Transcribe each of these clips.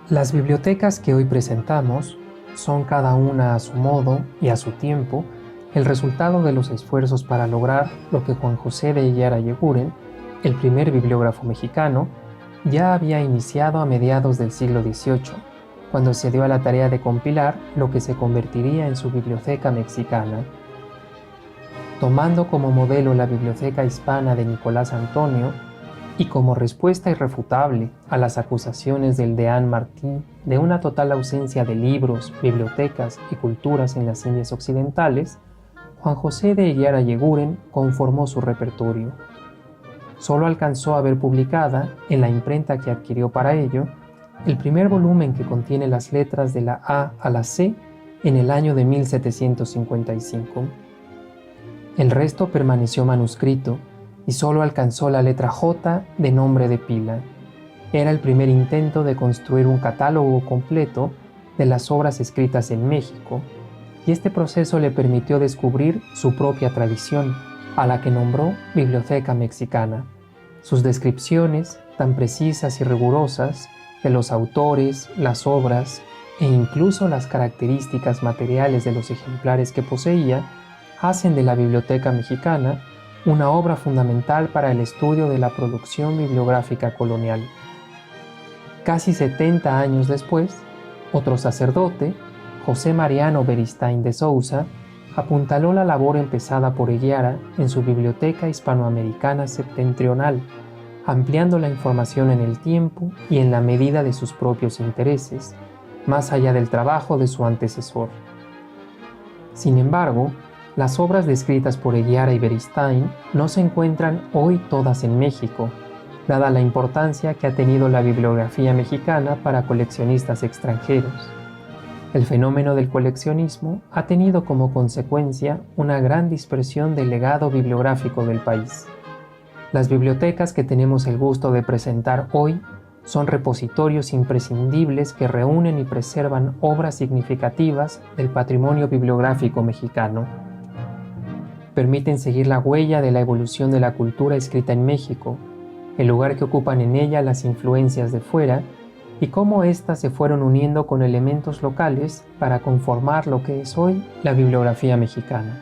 Las bibliotecas que hoy presentamos son cada una a su modo y a su tiempo el resultado de los esfuerzos para lograr lo que Juan José de Eyara Yeguren, el primer bibliógrafo mexicano, ya había iniciado a mediados del siglo XVIII, cuando se dio a la tarea de compilar lo que se convertiría en su Biblioteca Mexicana. Tomando como modelo la Biblioteca Hispana de Nicolás Antonio, y como respuesta irrefutable a las acusaciones del deán Martí de una total ausencia de libros, bibliotecas y culturas en las Indias Occidentales, Juan José de Eyara Yeguren conformó su repertorio. Solo alcanzó a ver publicada, en la imprenta que adquirió para ello, el primer volumen que contiene las letras de la A a la C en el año de 1755. El resto permaneció manuscrito y solo alcanzó la letra J de nombre de pila. Era el primer intento de construir un catálogo completo de las obras escritas en México, y este proceso le permitió descubrir su propia tradición, a la que nombró Biblioteca Mexicana. Sus descripciones, tan precisas y rigurosas, de los autores, las obras e incluso las características materiales de los ejemplares que poseía, hacen de la Biblioteca Mexicana una obra fundamental para el estudio de la producción bibliográfica colonial. Casi 70 años después, otro sacerdote, José Mariano Beristain de Sousa, apuntaló la labor empezada por Eyara en su Biblioteca Hispanoamericana Septentrional, ampliando la información en el tiempo y en la medida de sus propios intereses, más allá del trabajo de su antecesor. Sin embargo, las obras descritas por Eyara y Beristain no se encuentran hoy todas en México, dada la importancia que ha tenido la bibliografía mexicana para coleccionistas extranjeros. El fenómeno del coleccionismo ha tenido como consecuencia una gran dispersión del legado bibliográfico del país. Las bibliotecas que tenemos el gusto de presentar hoy son repositorios imprescindibles que reúnen y preservan obras significativas del patrimonio bibliográfico mexicano. Permiten seguir la huella de la evolución de la cultura escrita en México, el lugar que ocupan en ella las influencias de fuera y cómo éstas se fueron uniendo con elementos locales para conformar lo que es hoy la bibliografía mexicana.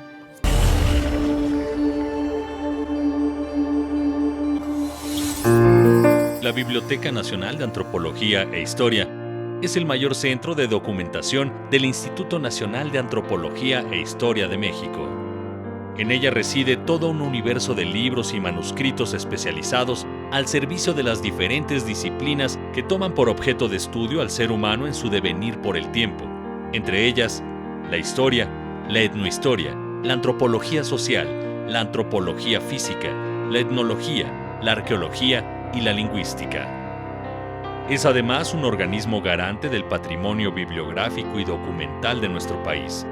La Biblioteca Nacional de Antropología e Historia es el mayor centro de documentación del Instituto Nacional de Antropología e Historia de México. En ella reside todo un universo de libros y manuscritos especializados al servicio de las diferentes disciplinas que toman por objeto de estudio al ser humano en su devenir por el tiempo, entre ellas la historia, la etnohistoria, la antropología social, la antropología física, la etnología, la arqueología y la lingüística. Es además un organismo garante del patrimonio bibliográfico y documental de nuestro país,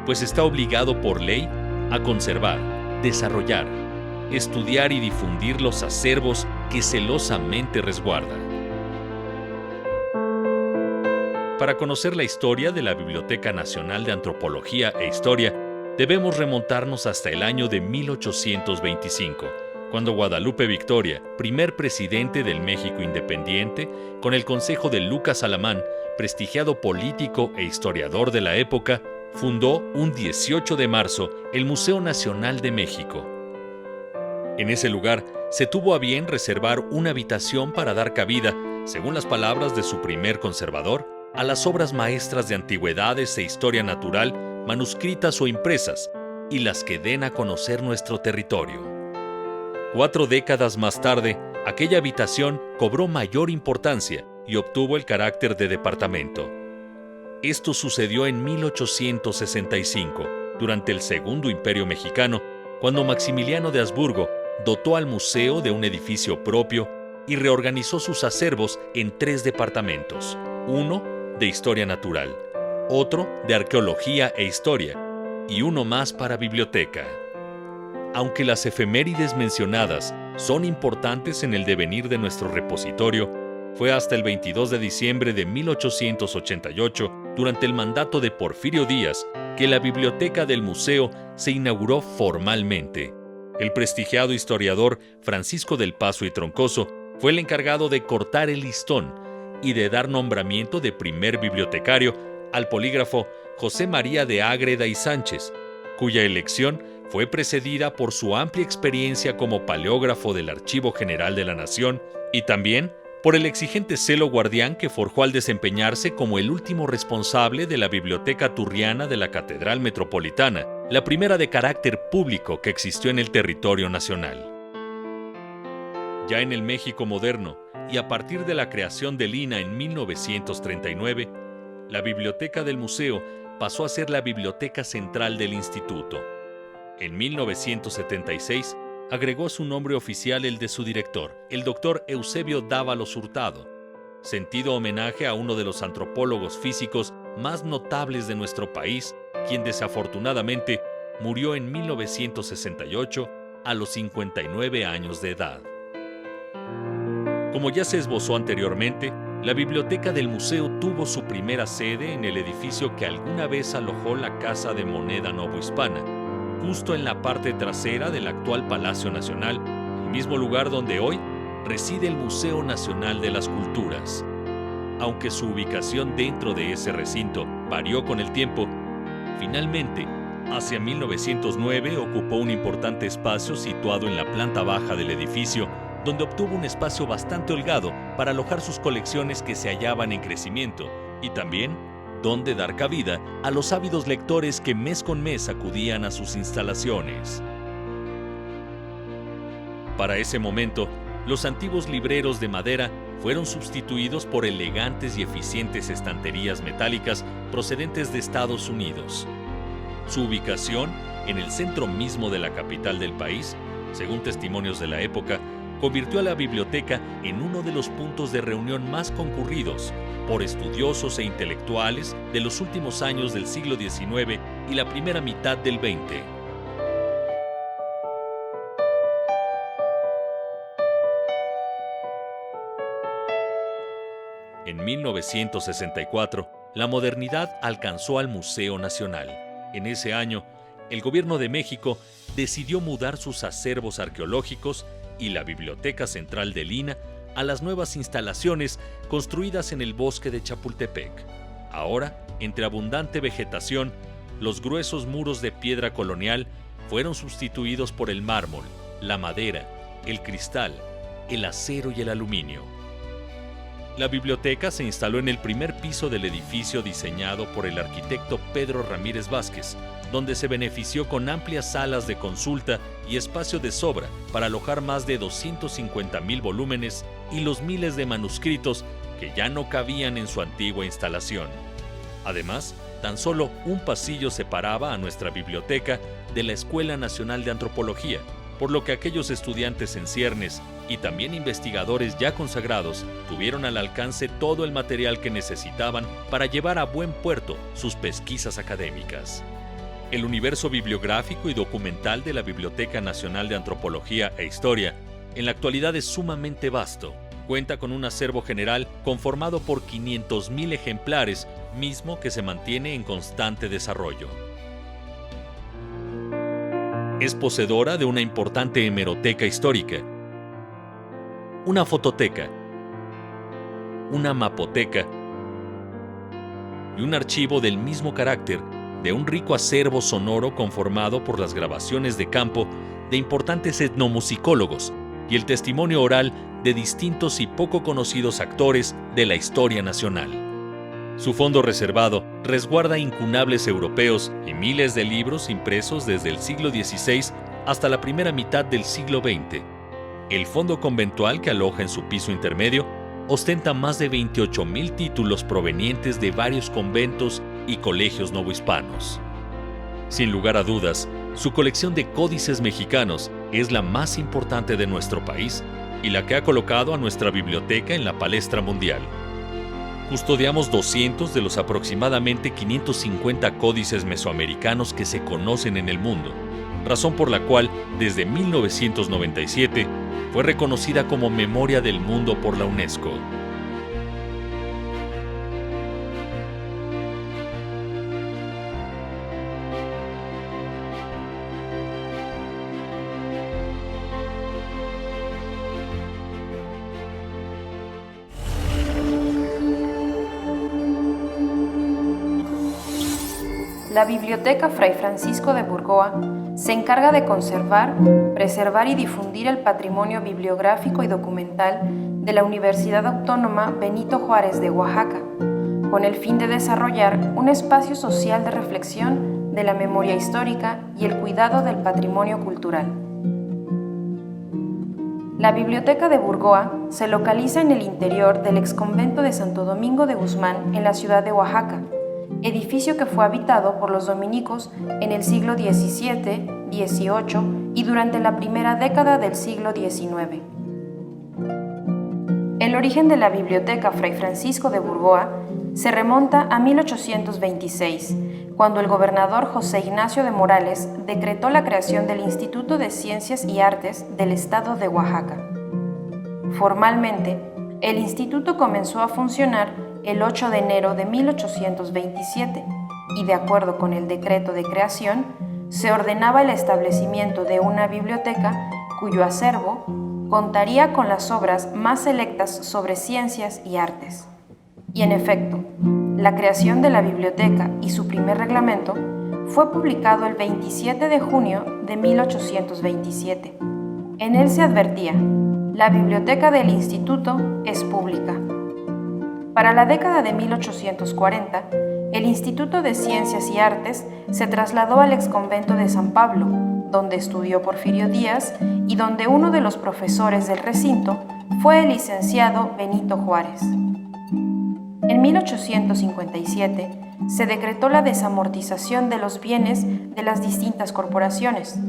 pues está obligado por ley a conservar, desarrollar, estudiar y difundir los acervos que celosamente resguarda. Para conocer la historia de la Biblioteca Nacional de Antropología e Historia, debemos remontarnos hasta el año de 1825, cuando Guadalupe Victoria, primer presidente del México independiente, con el consejo de Lucas Alamán, prestigiado político e historiador de la época, fundó un 18 de marzo el Museo Nacional de México. En ese lugar se tuvo a bien reservar una habitación para dar cabida, según las palabras de su primer conservador, a las obras maestras de antigüedades e historia natural, manuscritas o impresas, y las que den a conocer nuestro territorio. 4 décadas más tarde, aquella habitación cobró mayor importancia y obtuvo el carácter de departamento. Esto sucedió en 1865, durante el Segundo Imperio Mexicano, cuando Maximiliano de Habsburgo dotó al museo de un edificio propio y reorganizó sus acervos en 3 departamentos, uno de historia natural, otro de arqueología e historia y uno más para biblioteca. Aunque las efemérides mencionadas son importantes en el devenir de nuestro repositorio, fue hasta el 22 de diciembre de 1888, durante el mandato de Porfirio Díaz, que la biblioteca del museo se inauguró formalmente. El prestigiado historiador Francisco del Pazo y Troncoso fue el encargado de cortar el listón y de dar nombramiento de primer bibliotecario al polígrafo José María de Ágreda y Sánchez, cuya elección fue precedida por su amplia experiencia como paleógrafo del Archivo General de la Nación y también por el exigente celo guardián que forjó al desempeñarse como el último responsable de la Biblioteca Turriana de la Catedral Metropolitana, la primera de carácter público que existió en el territorio nacional. Ya en el México moderno, y a partir de la creación del INAH en 1939, la biblioteca del museo pasó a ser la biblioteca central del instituto. En 1976, agregó su nombre oficial el de su director, el doctor Eusebio Dávalos Hurtado, sentido homenaje a uno de los antropólogos físicos más notables de nuestro país, quien desafortunadamente murió en 1968 a los 59 años de edad. Como ya se esbozó anteriormente, la biblioteca del museo tuvo su primera sede en el edificio que alguna vez alojó la Casa de Moneda Novohispana, justo en la parte trasera del actual Palacio Nacional, el mismo lugar donde hoy reside el Museo Nacional de las Culturas. Aunque su ubicación dentro de ese recinto varió con el tiempo, finalmente, hacia 1909 ocupó un importante espacio situado en la planta baja del edificio, donde obtuvo un espacio bastante holgado para alojar sus colecciones que se hallaban en crecimiento y también donde dar cabida a los ávidos lectores que mes con mes acudían a sus instalaciones. Para ese momento, los antiguos libreros de madera fueron sustituidos por elegantes y eficientes estanterías metálicas procedentes de Estados Unidos. Su ubicación, en el centro mismo de la capital del país, según testimonios de la época, convirtió a la biblioteca en uno de los puntos de reunión más concurridos por estudiosos e intelectuales de los últimos años del siglo XIX y la primera mitad del XX. En 1964, la modernidad alcanzó al Museo Nacional. En ese año, el gobierno de México decidió mudar sus acervos arqueológicos y la Biblioteca Central del INAH a las nuevas instalaciones construidas en el bosque de Chapultepec. Ahora, entre abundante vegetación, los gruesos muros de piedra colonial fueron sustituidos por el mármol, la madera, el cristal, el acero y el aluminio. La biblioteca se instaló en el primer piso del edificio diseñado por el arquitecto Pedro Ramírez Vázquez, donde se benefició con amplias salas de consulta y espacio de sobra para alojar más de 250,000 volúmenes y los miles de manuscritos que ya no cabían en su antigua instalación. Además, tan solo un pasillo separaba a nuestra biblioteca de la Escuela Nacional de Antropología, por lo que aquellos estudiantes en ciernes y también investigadores ya consagrados tuvieron al alcance todo el material que necesitaban para llevar a buen puerto sus pesquisas académicas. El universo bibliográfico y documental de la Biblioteca Nacional de Antropología e Historia en la actualidad es sumamente vasto. Cuenta con un acervo general conformado por 500,000 ejemplares, mismo que se mantiene en constante desarrollo. Es poseedora de una importante hemeroteca histórica, una fototeca, una mapoteca y un archivo del mismo carácter de un rico acervo sonoro conformado por las grabaciones de campo de importantes etnomusicólogos y el testimonio oral de distintos y poco conocidos actores de la historia nacional. Su fondo reservado resguarda incunables europeos y miles de libros impresos desde el siglo XVI hasta la primera mitad del siglo XX. El fondo conventual que aloja en su piso intermedio ostenta más de 28,000 títulos provenientes de varios conventos y colegios novohispanos. Sin lugar a dudas, su colección de códices mexicanos es la más importante de nuestro país y la que ha colocado a nuestra biblioteca en la palestra mundial. Custodiamos 200 de los aproximadamente 550 códices mesoamericanos que se conocen en el mundo, razón por la cual, desde 1997, fue reconocida como Memoria del Mundo por la UNESCO. la Biblioteca Fray Francisco de Burgoa se encarga de conservar, preservar y difundir el patrimonio bibliográfico y documental de la Universidad Autónoma Benito Juárez de Oaxaca, con el fin de desarrollar un espacio social de reflexión de la memoria histórica y el cuidado del patrimonio cultural. La Biblioteca de Burgoa se localiza en el interior del exconvento de Santo Domingo de Guzmán en la ciudad de Oaxaca, edificio que fue habitado por los dominicos en el siglo XVII, XVIII y durante la primera década del siglo XIX. El origen de la Biblioteca Fray Francisco de Burgoa se remonta a 1826, cuando el gobernador José Ignacio de Morales decretó la creación del Instituto de Ciencias y Artes del Estado de Oaxaca. Formalmente, el instituto comenzó a funcionar el 8 de enero de 1827 y, de acuerdo con el decreto de creación, se ordenaba el establecimiento de una biblioteca cuyo acervo contaría con las obras más selectas sobre ciencias y artes. Y en efecto, la creación de la biblioteca y su primer reglamento fue publicado el 27 de junio de 1827. En él se advertía: la biblioteca del instituto es pública. Para la década de 1840, el Instituto de Ciencias y Artes se trasladó al exconvento de San Pablo, donde estudió Porfirio Díaz y donde uno de los profesores del recinto fue el licenciado Benito Juárez. En 1857 se decretó la desamortización de los bienes de las distintas corporaciones.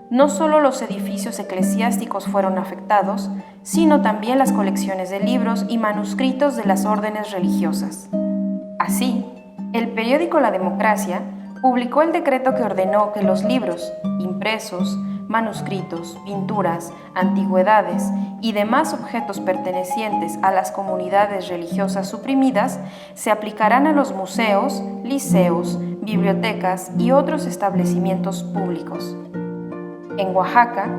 No solo los edificios eclesiásticos fueron afectados, sino también las colecciones de libros y manuscritos de las órdenes religiosas. Así, el periódico La Democracia publicó el decreto que ordenó que los libros, impresos, manuscritos, pinturas, antigüedades y demás objetos pertenecientes a las comunidades religiosas suprimidas se aplicarán a los museos, liceos, bibliotecas y otros establecimientos públicos. En Oaxaca,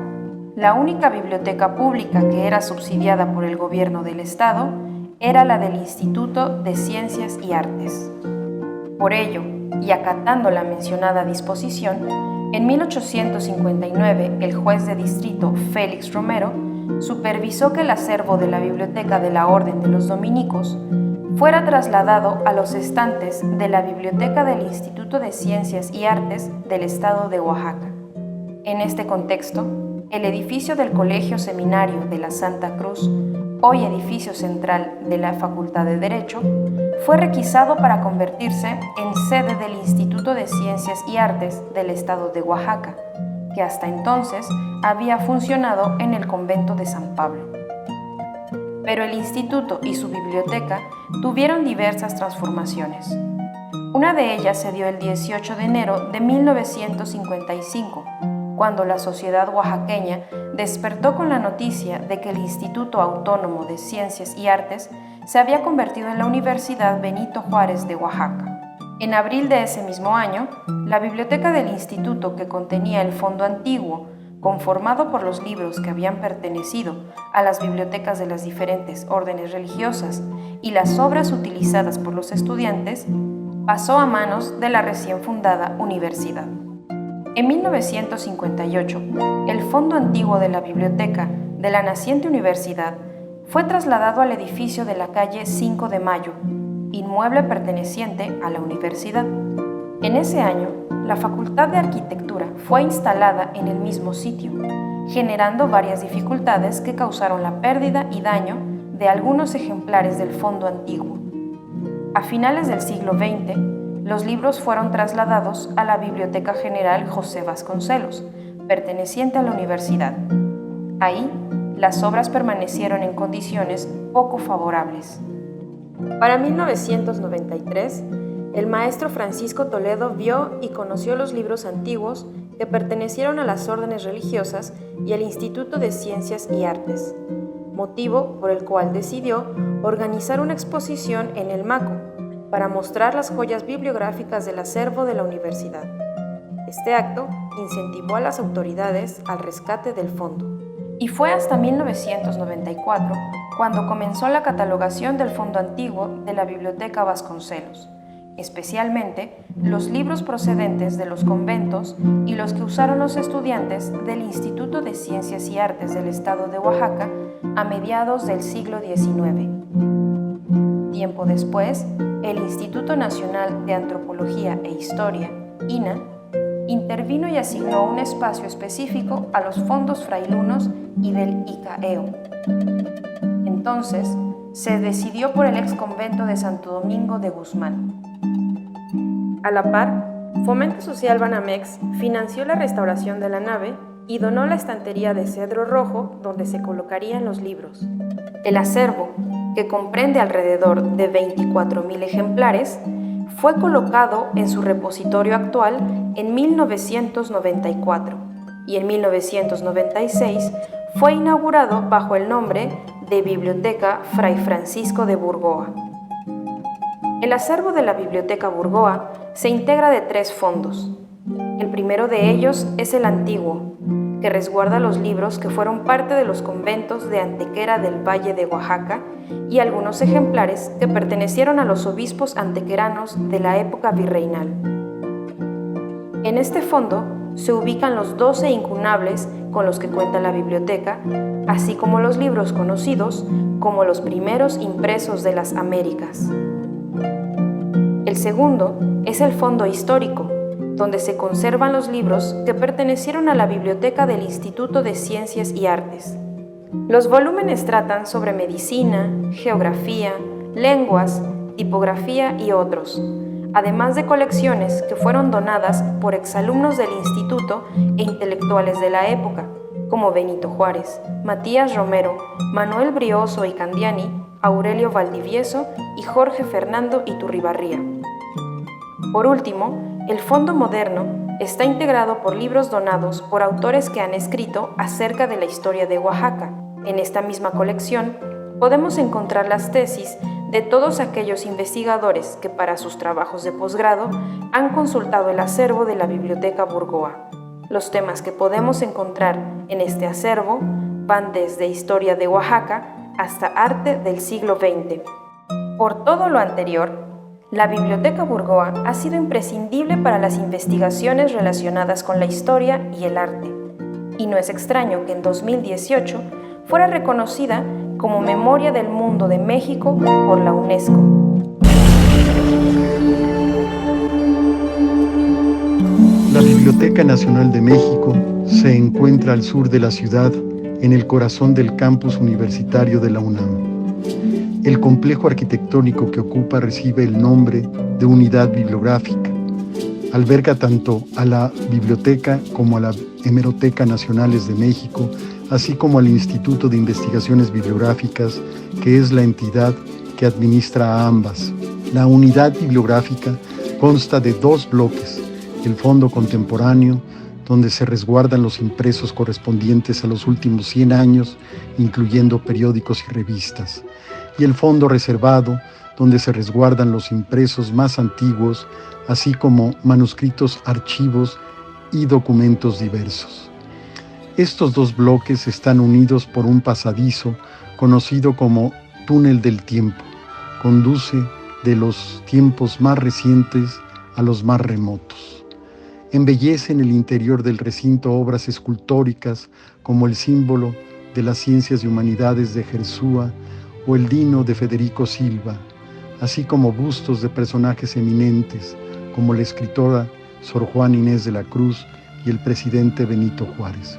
la única biblioteca pública que era subsidiada por el gobierno del estado era la del Instituto de Ciencias y Artes. Por ello, y acatando la mencionada disposición, en 1859 el juez de distrito Félix Romero supervisó que el acervo de la Biblioteca de la Orden de los Dominicos fuera trasladado a los estantes de la Biblioteca del Instituto de Ciencias y Artes del Estado de Oaxaca. En este contexto, el edificio del Colegio Seminario de la Santa Cruz, hoy edificio central de la Facultad de Derecho, fue requisado para convertirse en sede del Instituto de Ciencias y Artes del Estado de Oaxaca, que hasta entonces había funcionado en el convento de San Pablo. Pero el instituto y su biblioteca tuvieron diversas transformaciones. Una de ellas se dio el 18 de enero de 1955, cuando la sociedad oaxaqueña despertó con la noticia de que el Instituto Autónomo de Ciencias y Artes se había convertido en la Universidad Benito Juárez de Oaxaca. En abril de ese mismo año, la biblioteca del instituto, que contenía el fondo antiguo, conformado por los libros que habían pertenecido a las bibliotecas de las diferentes órdenes religiosas y las obras utilizadas por los estudiantes, pasó a manos de la recién fundada universidad. En 1958, el fondo antiguo de la biblioteca de la naciente universidad fue trasladado al edificio de la calle 5 de Mayo, inmueble perteneciente a la universidad. En ese año, la Facultad de Arquitectura fue instalada en el mismo sitio, generando varias dificultades que causaron la pérdida y daño de algunos ejemplares del fondo antiguo. A finales del siglo XX, los libros fueron trasladados a la Biblioteca General José Vasconcelos, perteneciente a la universidad. Ahí, las obras permanecieron en condiciones poco favorables. Para 1993, el maestro Francisco Toledo vio y conoció los libros antiguos que pertenecieron a las órdenes religiosas y al Instituto de Ciencias y Artes, motivo por el cual decidió organizar una exposición en el MACO para mostrar las joyas bibliográficas del acervo de la universidad. Este acto incentivó a las autoridades al rescate del fondo. Y fue hasta 1994 cuando comenzó la catalogación del fondo antiguo de la Biblioteca Vasconcelos, especialmente los libros procedentes de los conventos y los que usaron los estudiantes del Instituto de Ciencias y Artes del Estado de Oaxaca a mediados del siglo XIX. Tiempo después, el Instituto Nacional de Antropología e Historia, INA, intervino y asignó un espacio específico a los fondos frailunos y del ICAEO. Entonces, se decidió por el exconvento de Santo Domingo de Guzmán. A la par, Fomento Social Banamex financió la restauración de la nave y donó la estantería de cedro rojo donde se colocarían los libros. El acervo, que comprende alrededor de 24,000 ejemplares, fue colocado en su repositorio actual en 1994 y en 1996 fue inaugurado bajo el nombre de Biblioteca Fray Francisco de Burgoa. El acervo de la Biblioteca Burgoa se integra de 3 fondos. El primero de ellos es el antiguo, que resguarda los libros que fueron parte de los conventos de Antequera del Valle de Oaxaca y algunos ejemplares que pertenecieron a los obispos antequeranos de la época virreinal. En este fondo se ubican los 12 incunables con los que cuenta la biblioteca, así como los libros conocidos como los primeros impresos de las Américas. El segundo es el fondo histórico, donde se conservan los libros que pertenecieron a la biblioteca del Instituto de Ciencias y Artes. Los volúmenes tratan sobre medicina, geografía, lenguas, tipografía y otros, además de colecciones que fueron donadas por exalumnos del instituto e intelectuales de la época, como Benito Juárez, Matías Romero, Manuel Brioso y Candiani, Aurelio Valdivieso y Jorge Fernando Iturribarría. Por último, el Fondo Moderno está integrado por libros donados por autores que han escrito acerca de la historia de Oaxaca. En esta misma colección podemos encontrar las tesis de todos aquellos investigadores que para sus trabajos de posgrado han consultado el acervo de la Biblioteca Burgoa. Los temas que podemos encontrar en este acervo van desde historia de Oaxaca hasta arte del siglo XX. Por todo lo anterior, la Biblioteca Burgoa ha sido imprescindible para las investigaciones relacionadas con la historia y el arte, y no es extraño que en 2018 fuera reconocida como Memoria del Mundo de México por la UNESCO. La Biblioteca Nacional de México se encuentra al sur de la ciudad, en el corazón del campus universitario de la UNAM. El complejo arquitectónico que ocupa recibe el nombre de Unidad Bibliográfica. Alberga tanto a la Biblioteca como a la Hemeroteca Nacionales de México, así como al Instituto de Investigaciones Bibliográficas, que es la entidad que administra a ambas. La Unidad Bibliográfica consta de 2 bloques: el Fondo Contemporáneo, donde se resguardan los impresos correspondientes a los últimos 100 años, incluyendo periódicos y revistas, y el Fondo Reservado, donde se resguardan los impresos más antiguos, así como manuscritos, archivos y documentos diversos. Estos 2 bloques están unidos por un pasadizo conocido como Túnel del Tiempo. Conduce de los tiempos más recientes a los más remotos. Embellecen el interior del recinto obras escultóricas como el símbolo de las ciencias y humanidades de Jersúa o el Dino de Federico Silva, así como bustos de personajes eminentes como la escritora Sor Juana Inés de la Cruz y el presidente Benito Juárez.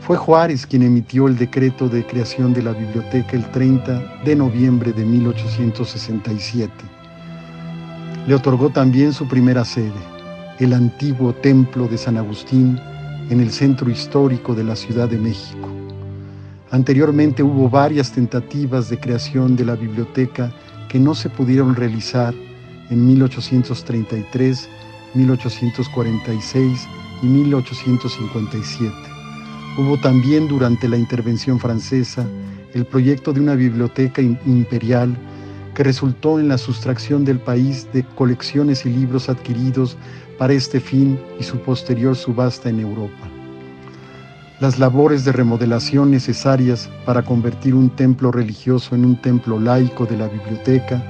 Fue Juárez quien emitió el decreto de creación de la biblioteca el 30 de noviembre de 1867. Le otorgó también su primera sede, el antiguo templo de San Agustín, en el centro histórico de la Ciudad de México. Anteriormente hubo varias tentativas de creación de la biblioteca que no se pudieron realizar en 1833, 1846 y 1857. Hubo también durante la intervención francesa el proyecto de una biblioteca imperial que resultó en la sustracción del país de colecciones y libros adquiridos para este fin y su posterior subasta en Europa. Las labores de remodelación necesarias para convertir un templo religioso en un templo laico de la biblioteca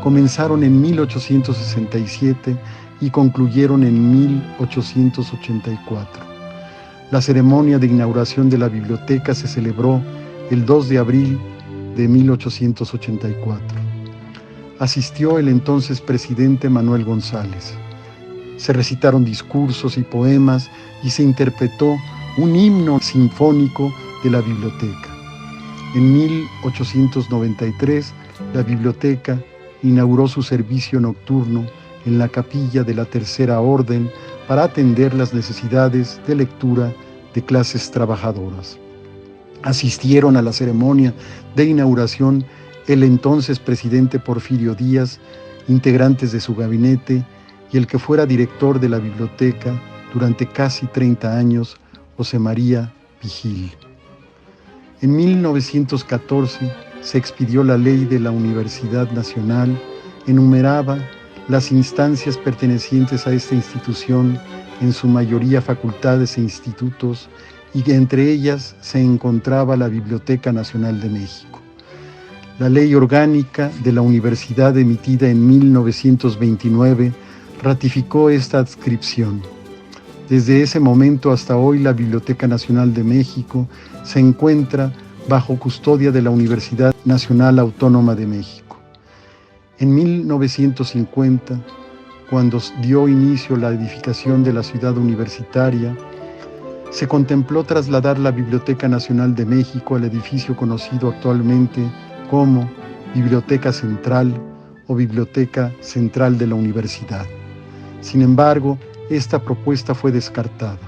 comenzaron en 1867 y concluyeron en 1884. La ceremonia de inauguración de la biblioteca se celebró el 2 de abril de 1884. Asistió el entonces presidente Manuel González. Se recitaron discursos y poemas y se interpretó un himno sinfónico de la biblioteca. En 1893, la biblioteca inauguró su servicio nocturno en la capilla de la Tercera Orden para atender las necesidades de lectura de clases trabajadoras. Asistieron a la ceremonia de inauguración el entonces presidente Porfirio Díaz, integrantes de su gabinete y el que fuera director de la biblioteca durante casi 30 años, José María Vigil. En 1914 se expidió la ley de la Universidad Nacional, enumeraba las instancias pertenecientes a esta institución, en su mayoría facultades e institutos, y que entre ellas se encontraba la Biblioteca Nacional de México. La ley orgánica de la universidad, emitida en 1929, ratificó esta adscripción. Desde ese momento hasta hoy, la Biblioteca Nacional de México se encuentra bajo custodia de la Universidad Nacional Autónoma de México. En 1950, cuando dio inicio la edificación de la ciudad universitaria, se contempló trasladar la Biblioteca Nacional de México al edificio conocido actualmente como Biblioteca Central o Biblioteca Central de la Universidad. Sin embargo, esta propuesta fue descartada.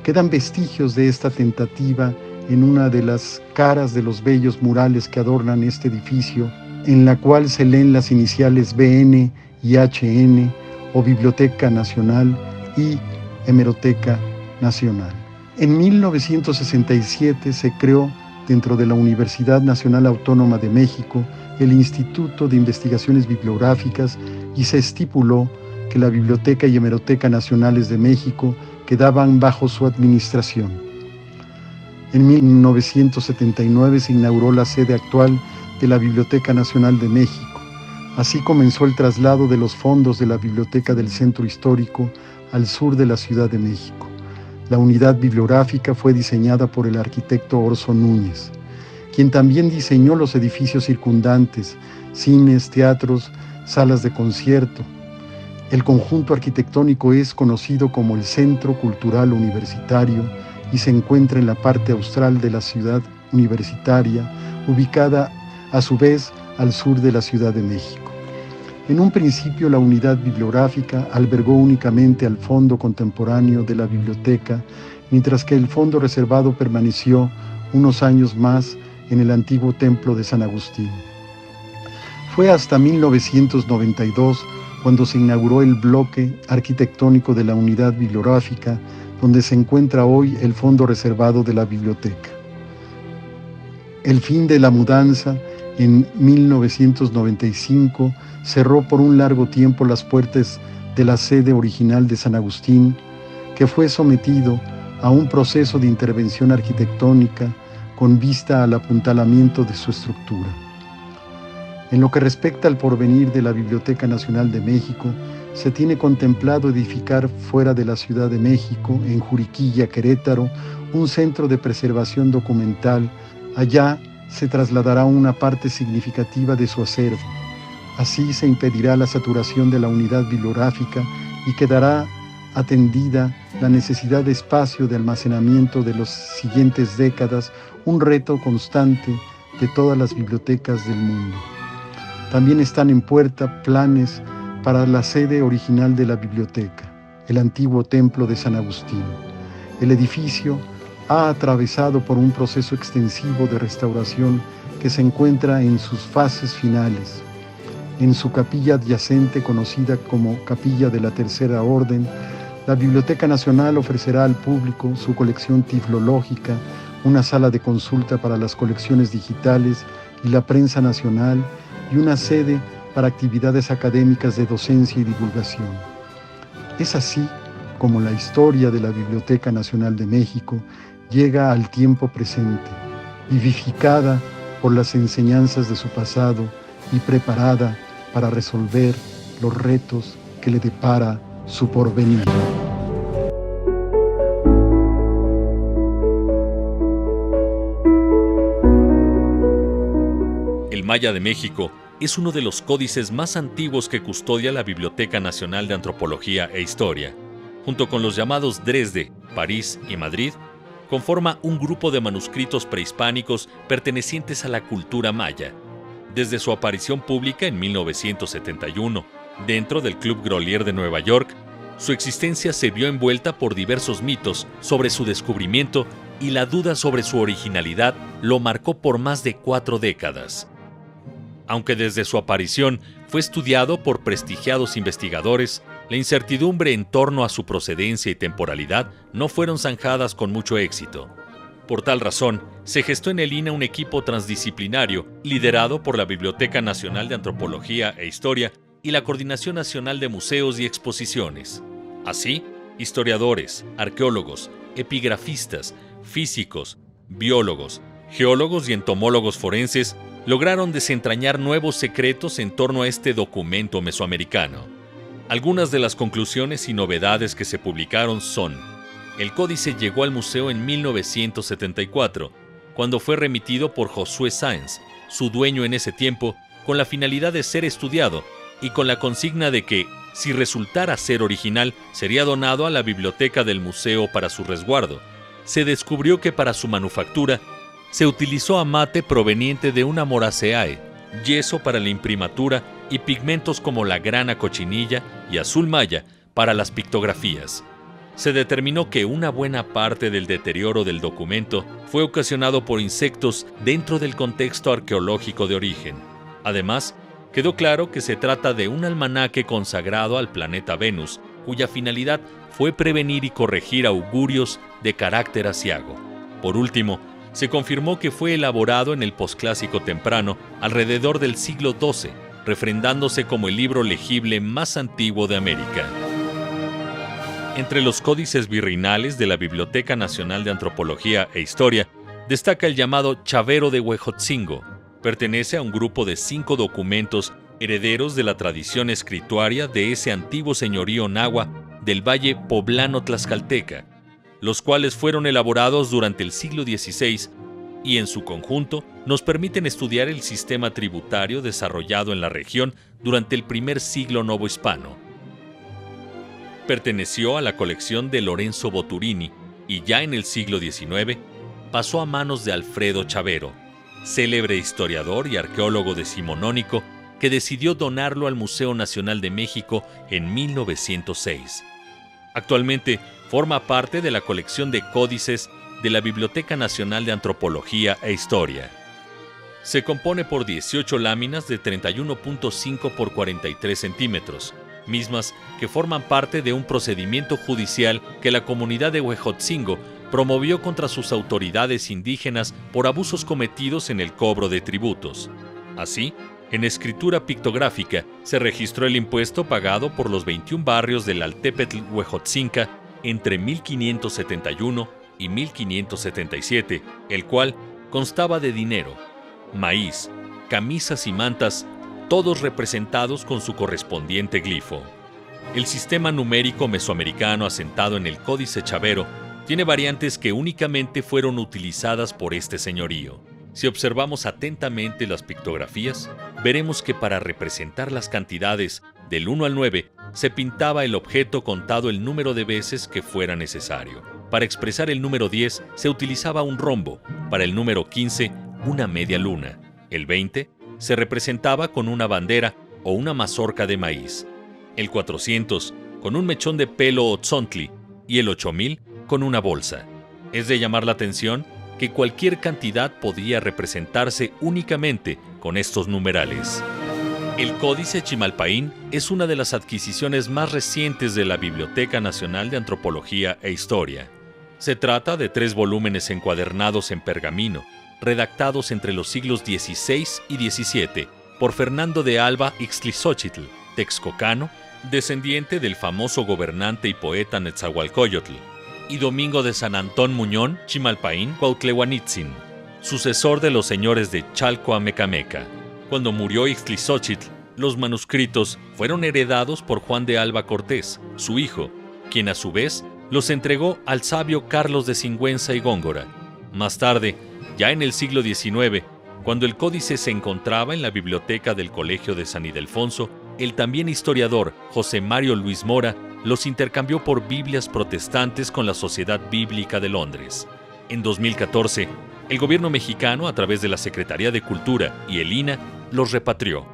Quedan vestigios de esta tentativa en una de las caras de los bellos murales que adornan este edificio, en la cual se leen las iniciales BN y HN, o Biblioteca Nacional y Hemeroteca Nacional. En 1967 se creó dentro de la Universidad Nacional Autónoma de México el Instituto de Investigaciones Bibliográficas y se estipuló que la Biblioteca y Hemeroteca Nacionales de México quedaban bajo su administración. En 1979 se inauguró la sede actual de la Biblioteca Nacional de México. Así comenzó el traslado de los fondos de la Biblioteca del Centro Histórico al sur de la Ciudad de México. La unidad bibliográfica fue diseñada por el arquitecto Orso Núñez, quien también diseñó los edificios circundantes, cines, teatros, salas de concierto. El conjunto arquitectónico es conocido como el Centro Cultural Universitario y se encuentra en la parte austral de la ciudad universitaria, ubicada a su vez al sur de la Ciudad de México. En un principio, la unidad bibliográfica albergó únicamente al fondo contemporáneo de la biblioteca, mientras que el fondo reservado permaneció unos años más en el antiguo templo de San Agustín. Fue hasta 1992 cuando se inauguró el bloque arquitectónico de la unidad bibliográfica, donde se encuentra hoy el fondo reservado de la biblioteca. El fin de la mudanza en 1995 cerró por un largo tiempo las puertas de la sede original de San Agustín, que fue sometido a un proceso de intervención arquitectónica con vista al apuntalamiento de su estructura. En lo que respecta al porvenir de la Biblioteca Nacional de México, se tiene contemplado edificar fuera de la Ciudad de México, en Juriquilla, Querétaro, un centro de preservación documental. Allá se trasladará una parte significativa de su acervo. Así se impedirá la saturación de la unidad bibliográfica y quedará atendida la necesidad de espacio de almacenamiento de las siguientes décadas, un reto constante de todas las bibliotecas del mundo. También están en puerta planes para la sede original de la biblioteca, el antiguo templo de San Agustín. El edificio ha atravesado por un proceso extensivo de restauración que se encuentra en sus fases finales. En su capilla adyacente, conocida como Capilla de la Tercera Orden, la Biblioteca Nacional ofrecerá al público su colección tiflológica, una sala de consulta para las colecciones digitales y la prensa nacional, y una sede para actividades académicas de docencia y divulgación. Es así como la historia de la Biblioteca Nacional de México llega al tiempo presente, vivificada por las enseñanzas de su pasado y preparada para resolver los retos que le depara su porvenir. El Maya de México es uno de los códices más antiguos que custodia la Biblioteca Nacional de Antropología e Historia. Junto con los llamados Dresde, París y Madrid, conforma un grupo de manuscritos prehispánicos pertenecientes a la cultura maya. Desde su aparición pública en 1971, dentro del Club Grolier de Nueva York, su existencia se vio envuelta por diversos mitos sobre su descubrimiento y la duda sobre su originalidad lo marcó por más de 4 décadas. Aunque desde su aparición fue estudiado por prestigiados investigadores, la incertidumbre en torno a su procedencia y temporalidad no fueron zanjadas con mucho éxito. Por tal razón, se gestó en el INAH un equipo transdisciplinario liderado por la Biblioteca Nacional de Antropología e Historia y la Coordinación Nacional de Museos y Exposiciones. Así, historiadores, arqueólogos, epigrafistas, físicos, biólogos, geólogos y entomólogos forenses lograron desentrañar nuevos secretos en torno a este documento mesoamericano. Algunas de las conclusiones y novedades que se publicaron son: el códice llegó al museo en 1974, cuando fue remitido por Josué Sáenz, su dueño en ese tiempo, con la finalidad de ser estudiado y con la consigna de que, si resultara ser original, sería donado a la biblioteca del museo para su resguardo. Se descubrió que para su manufactura se utilizó amate proveniente de una moraceae, yeso para la imprimatura y pigmentos como la grana cochinilla y azul maya para las pictografías. Se determinó que una buena parte del deterioro del documento fue ocasionado por insectos dentro del contexto arqueológico de origen. Además, quedó claro que se trata de un almanaque consagrado al planeta Venus, cuya finalidad fue prevenir y corregir augurios de carácter aciago. Por último, se confirmó que fue elaborado en el posclásico temprano, alrededor del siglo XII, refrendándose como el libro legible más antiguo de América. Entre los códices virreinales de la Biblioteca Nacional de Antropología e Historia, destaca el llamado Chavero de Huejotzingo. Pertenece a un grupo de 5 documentos herederos de la tradición escrituaria de ese antiguo señorío nahua del Valle Poblano Tlaxcalteca, los cuales fueron elaborados durante el siglo XVI y en su conjunto nos permiten estudiar el sistema tributario desarrollado en la región durante el primer siglo novohispano. Perteneció a la colección de Lorenzo Boturini y ya en el siglo XIX pasó a manos de Alfredo Chavero, célebre historiador y arqueólogo decimonónico que decidió donarlo al Museo Nacional de México en 1906. Actualmente forma parte de la colección de códices de la Biblioteca Nacional de Antropología e Historia. Se compone por 18 láminas de 31.5 por 43 centímetros, mismas que forman parte de un procedimiento judicial que la comunidad de Huejotzingo promovió contra sus autoridades indígenas por abusos cometidos en el cobro de tributos. Así, en escritura pictográfica se registró el impuesto pagado por los 21 barrios del Altepetl Huejotzinca entre 1571 y 1577, el cual constaba de dinero, maíz, camisas y mantas, todos representados con su correspondiente glifo. El sistema numérico mesoamericano asentado en el Códice Chavero tiene variantes que únicamente fueron utilizadas por este señorío. Si observamos atentamente las pictografías, veremos que para representar las cantidades del 1 al 9 se pintaba el objeto contado el número de veces que fuera necesario. Para expresar el número 10 se utilizaba un rombo, para el número 15 una media luna, el 20 se representaba con una bandera o una mazorca de maíz, el 400 con un mechón de pelo o tzontli y el 8000 con una bolsa. Es de llamar la atención que cualquier cantidad podía representarse únicamente con estos numerales. El Códice Chimalpaín es una de las adquisiciones más recientes de la Biblioteca Nacional de Antropología e Historia. Se trata de 3 volúmenes encuadernados en pergamino, redactados entre los siglos XVI y XVII por Fernando de Alba Ixtlilxóchitl, texcocano, descendiente del famoso gobernante y poeta Netzahualcóyotl, y Domingo de San Antón Muñón Chimalpaín Cuautlehuanitzin, sucesor de los señores de Chalco Amecameca. Cuando murió Ixtlilxóchitl, Los manuscritos fueron heredados por Juan de Alba Cortés, su hijo, quien a su vez los entregó al sabio Carlos de Sigüenza y Góngora. Más tarde, ya en el siglo XIX, cuando el códice se encontraba en la biblioteca del Colegio de San Ildefonso, el también historiador José Mario Luis Mora los intercambió por Biblias protestantes con la Sociedad Bíblica de Londres. En 2014, el gobierno mexicano, a través de la Secretaría de Cultura y el INAH, los repatrió,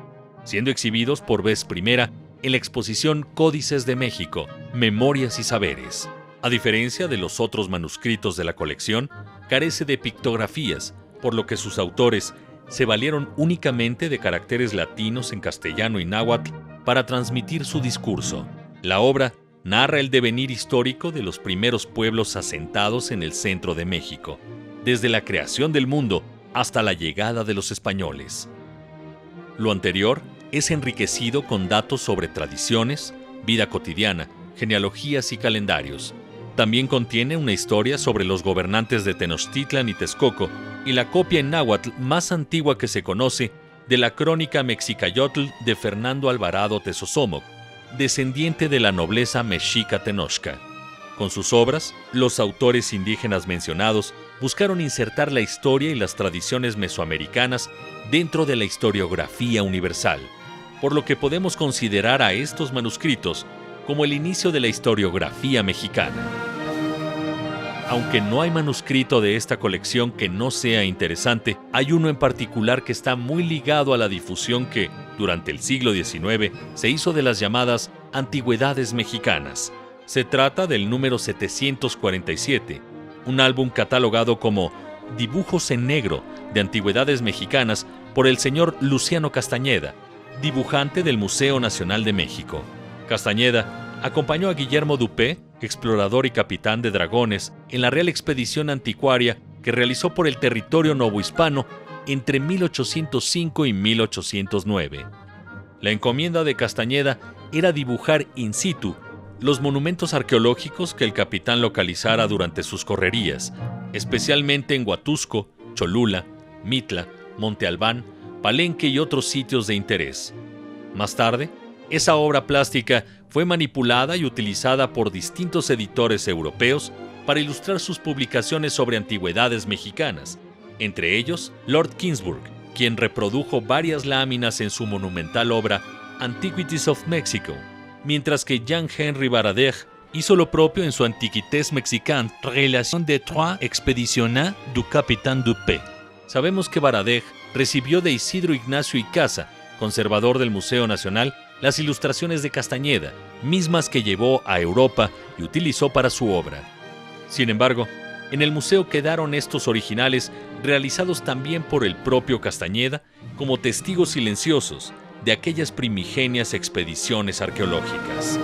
siendo exhibidos por vez primera en la exposición Códices de México, Memorias y Saberes. A diferencia de los otros manuscritos de la colección, carece de pictografías, por lo que sus autores se valieron únicamente de caracteres latinos en castellano y náhuatl para transmitir su discurso. La obra narra el devenir histórico de los primeros pueblos asentados en el centro de México, desde la creación del mundo hasta la llegada de los españoles. Lo anterior es enriquecido con datos sobre tradiciones, vida cotidiana, genealogías y calendarios. También contiene una historia sobre los gobernantes de Tenochtitlan y Texcoco y la copia en náhuatl más antigua que se conoce de la crónica Mexicayotl de Fernando Alvarado Tezosomoc, descendiente de la nobleza mexica Tenochca. Con sus obras, los autores indígenas mencionados buscaron insertar la historia y las tradiciones mesoamericanas dentro de la historiografía universal, por lo que podemos considerar a estos manuscritos como el inicio de la historiografía mexicana. Aunque no hay manuscrito de esta colección que no sea interesante, hay uno en particular que está muy ligado a la difusión que, durante el siglo XIX, se hizo de las llamadas Antigüedades Mexicanas. Se trata del número 747, un álbum catalogado como Dibujos en Negro de Antigüedades Mexicanas por el señor Luciano Castañeda, dibujante del Museo Nacional de México. Castañeda acompañó a Guillermo Dupé, explorador y capitán de dragones, en la Real Expedición Anticuaria que realizó por el territorio novohispano entre 1805 y 1809. La encomienda de Castañeda era dibujar in situ los monumentos arqueológicos que el capitán localizara durante sus correrías, especialmente en Huatusco, Cholula, Mitla, Monte Albán, Palenque y otros sitios de interés. Más tarde, esa obra plástica fue manipulada y utilizada por distintos editores europeos para ilustrar sus publicaciones sobre antigüedades mexicanas, entre ellos Lord Kingsburg, quien reprodujo varias láminas en su monumental obra Antiquities of Mexico, mientras que Jean-Henri Baradeg hizo lo propio en su Antiquités Mexicaines, Relation des trois expéditions du Capitaine Dupé. Sabemos que Baradeg recibió de Isidro Ignacio Icaza, conservador del Museo Nacional, las ilustraciones de Castañeda, mismas que llevó a Europa y utilizó para su obra. Sin embargo, en el museo quedaron estos originales realizados también por el propio Castañeda como testigos silenciosos de aquellas primigenias expediciones arqueológicas.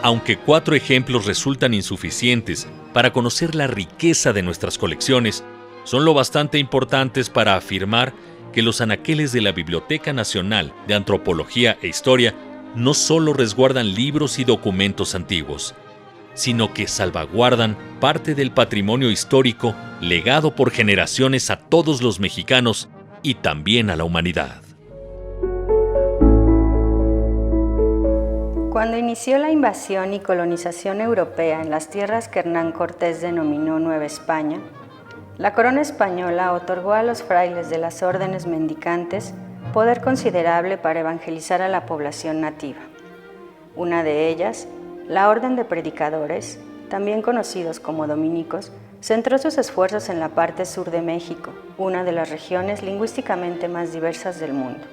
Aunque 4 ejemplos resultan insuficientes para conocer la riqueza de nuestras colecciones, son lo bastante importantes para afirmar que los anaqueles de la Biblioteca Nacional de Antropología e Historia no solo resguardan libros y documentos antiguos, sino que salvaguardan parte del patrimonio histórico legado por generaciones a todos los mexicanos y también a la humanidad. Cuando inició la invasión y colonización europea en las tierras que Hernán Cortés denominó Nueva España, la corona española otorgó a los frailes de las órdenes mendicantes poder considerable para evangelizar a la población nativa. Una de ellas, la Orden de Predicadores, también conocidos como dominicos, centró sus esfuerzos en la parte sur de México, una de las regiones lingüísticamente más diversas del mundo.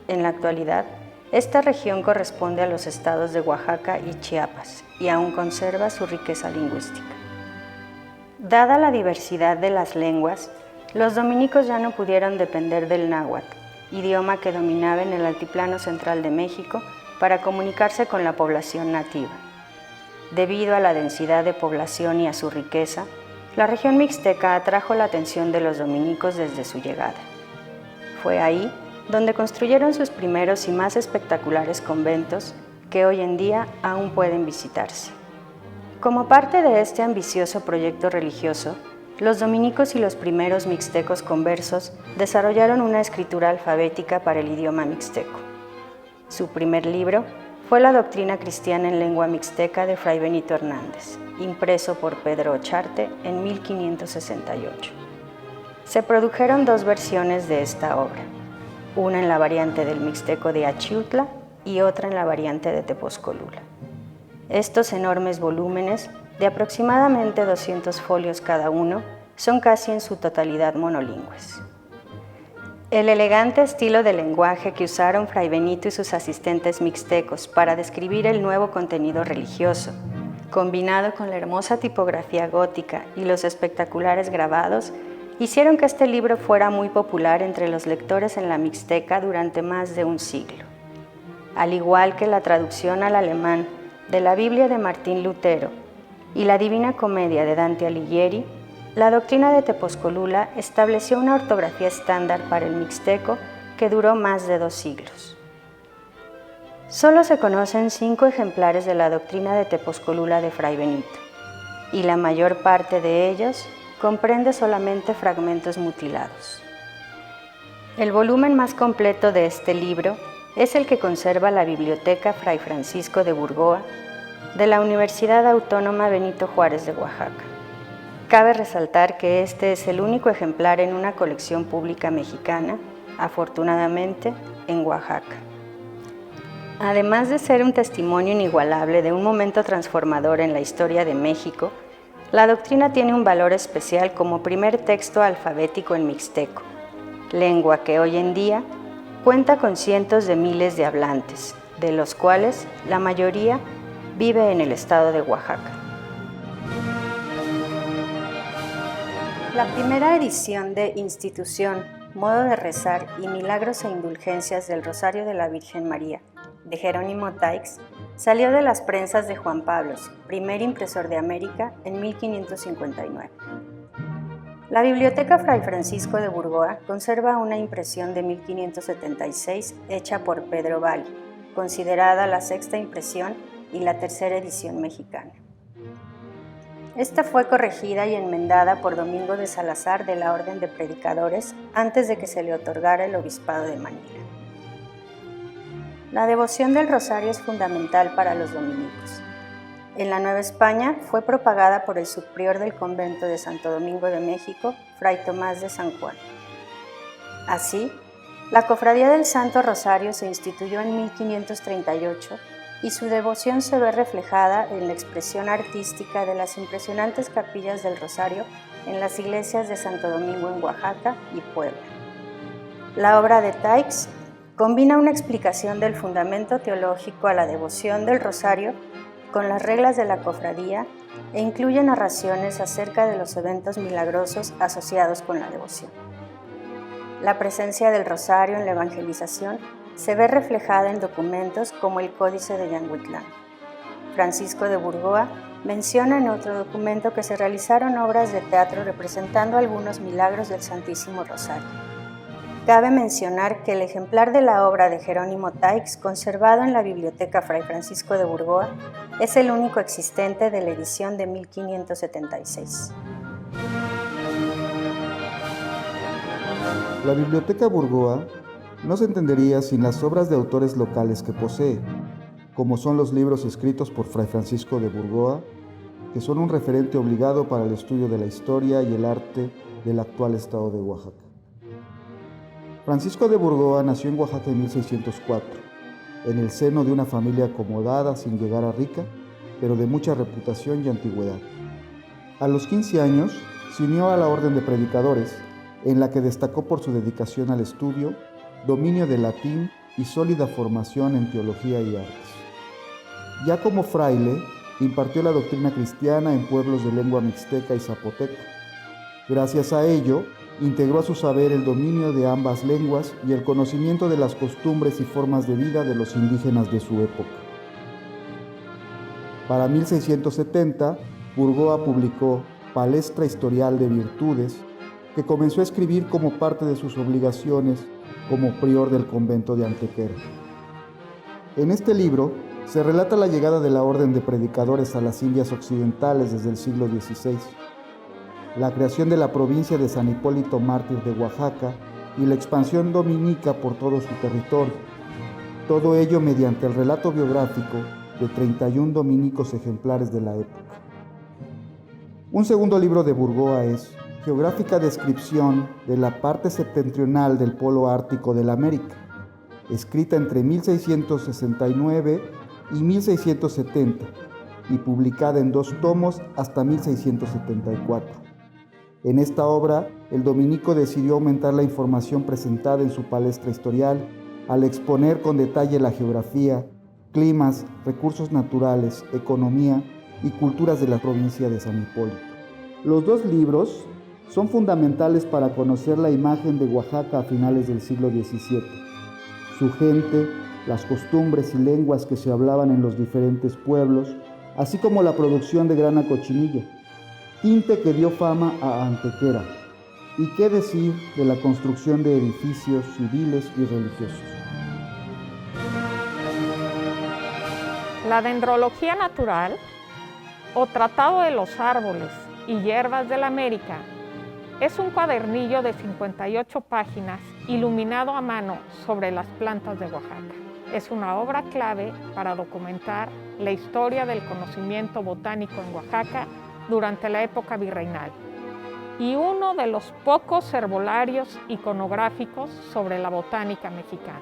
En la actualidad, esta región corresponde a los estados de Oaxaca y Chiapas y aún conserva su riqueza lingüística. Dada la diversidad de las lenguas, los dominicos ya no pudieron depender del náhuatl, idioma que dominaba en el altiplano central de México, para comunicarse con la población nativa. Debido a la densidad de población y a su riqueza, la región mixteca atrajo la atención de los dominicos desde su llegada. Fue ahí donde construyeron sus primeros y más espectaculares conventos, que hoy en día aún pueden visitarse. Como parte de este ambicioso proyecto religioso, los dominicos y los primeros mixtecos conversos desarrollaron una escritura alfabética para el idioma mixteco. Su primer libro fue La Doctrina Cristiana en Lengua Mixteca de Fray Benito Hernández, impreso por Pedro Ocharte en 1568. Se produjeron 2 versiones de esta obra, una en la variante del mixteco de Achiutla y otra en la variante de Tepozcolula. Estos enormes volúmenes, de aproximadamente 200 folios cada uno, son casi en su totalidad monolingües. El elegante estilo de lenguaje que usaron Fray Benito y sus asistentes mixtecos para describir el nuevo contenido religioso, combinado con la hermosa tipografía gótica y los espectaculares grabados, hicieron que este libro fuera muy popular entre los lectores en la Mixteca durante más de un siglo. Al igual que la traducción al alemán de la Biblia de Martín Lutero y la Divina Comedia de Dante Alighieri, la doctrina de Tepozcolula estableció una ortografía estándar para el mixteco que duró más de 2 siglos. Solo se conocen 5 ejemplares de la doctrina de Tepozcolula de Fray Benito, y la mayor parte de ellos comprende solamente fragmentos mutilados. El volumen más completo de este libro es el que conserva la Biblioteca Fray Francisco de Burgoa de la Universidad Autónoma Benito Juárez de Oaxaca. Cabe resaltar que este es el único ejemplar en una colección pública mexicana, afortunadamente, en Oaxaca. Además de ser un testimonio inigualable de un momento transformador en la historia de México, la doctrina tiene un valor especial como primer texto alfabético en mixteco, lengua que hoy en día cuenta con cientos de miles de hablantes, de los cuales la mayoría vive en el estado de Oaxaca. La primera edición de Institución, Modo de Rezar y Milagros e Indulgencias del Rosario de la Virgen María, de Jerónimo Taix, salió de las prensas de Juan Pablo, primer impresor de América, en 1559. La Biblioteca Fray Francisco de Burgoa conserva una impresión de 1576 hecha por Pedro Valli, considerada la 6ª impresión y la 3ª edición mexicana. Esta fue corregida y enmendada por Domingo de Salazar de la Orden de Predicadores antes de que se le otorgara el obispado de Manila. La devoción del rosario es fundamental para los dominicos. En la Nueva España fue propagada por el subprior del convento de Santo Domingo de México, Fray Tomás de San Juan. Así, la Cofradía del Santo Rosario se instituyó en 1538 y su devoción se ve reflejada en la expresión artística de las impresionantes capillas del Rosario en las iglesias de Santo Domingo en Oaxaca y Puebla. La obra de Taix combina una explicación del fundamento teológico a la devoción del Rosario con las reglas de la cofradía e incluye narraciones acerca de los eventos milagrosos asociados con la devoción. La presencia del Rosario en la evangelización se ve reflejada en documentos como el Códice de Yanguitlán. Francisco de Burgoa menciona en otro documento que se realizaron obras de teatro representando algunos milagros del Santísimo Rosario. Cabe mencionar que el ejemplar de la obra de Jerónimo Taix, conservado en la Biblioteca Fray Francisco de Burgoa, es el único existente de la edición de 1576. La Biblioteca Burgoa no se entendería sin las obras de autores locales que posee, como son los libros escritos por Fray Francisco de Burgoa, que son un referente obligado para el estudio de la historia y el arte del actual estado de Oaxaca. Francisco de Burgoa nació en Oaxaca en 1604, en el seno de una familia acomodada sin llegar a rica, pero de mucha reputación y antigüedad. A los 15 años se unió a la Orden de Predicadores, en la que destacó por su dedicación al estudio, dominio del latín y sólida formación en teología y artes. Ya como fraile, impartió la doctrina cristiana en pueblos de lengua mixteca y zapoteca. Gracias a ello, integró a su saber el dominio de ambas lenguas y el conocimiento de las costumbres y formas de vida de los indígenas de su época. Para 1670, Burgoa publicó Palestra Historial de Virtudes, que comenzó a escribir como parte de sus obligaciones como prior del convento de Antequera. En este libro se relata la llegada de la Orden de Predicadores a las Indias Occidentales desde el siglo XVI. la creación de la provincia de San Hipólito Mártir de Oaxaca y la expansión dominica por todo su territorio. Todo ello mediante el relato biográfico de 31 dominicos ejemplares de la época. Un segundo libro de Burgoa es Geográfica descripción de la parte septentrional del polo ártico de la América, escrita entre 1669 y 1670 y publicada en 2 tomos hasta 1674. En esta obra, el dominico decidió aumentar la información presentada en su palestra historial al exponer con detalle la geografía, climas, recursos naturales, economía y culturas de la provincia de San Hipólito. Los 2 libros son fundamentales para conocer la imagen de Oaxaca a finales del siglo XVII, su gente, las costumbres y lenguas que se hablaban en los diferentes pueblos, así como la producción de grana cochinilla, tinte que dio fama a Antequera, y qué decir de la construcción de edificios civiles y religiosos. La dendrología natural, o Tratado de los árboles y hierbas de la América, es un cuadernillo de 58 páginas iluminado a mano sobre las plantas de Oaxaca. Es una obra clave para documentar la historia del conocimiento botánico en Oaxaca durante la época virreinal y uno de los pocos herbolarios iconográficos sobre la botánica mexicana.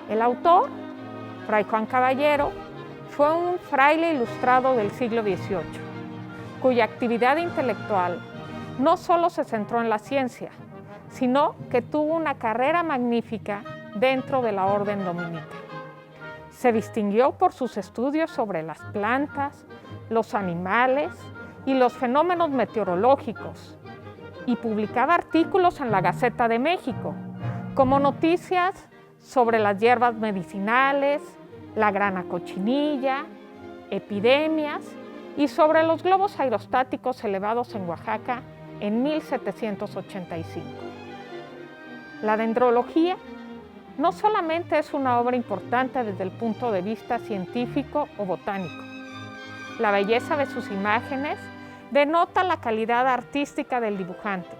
El autor, Fray Juan Caballero, fue un fraile ilustrado del siglo XVIII, cuya actividad intelectual no solo se centró en la ciencia, sino que tuvo una carrera magnífica dentro de la orden dominica. Se distinguió por sus estudios sobre las plantas, los animales y los fenómenos meteorológicos, y publicaba artículos en la Gaceta de México, como noticias sobre las hierbas medicinales, la grana cochinilla, epidemias y sobre los globos aerostáticos elevados en Oaxaca en 1785. La dendrología no solamente es una obra importante desde el punto de vista científico o botánico. La belleza de sus imágenes denota la calidad artística del dibujante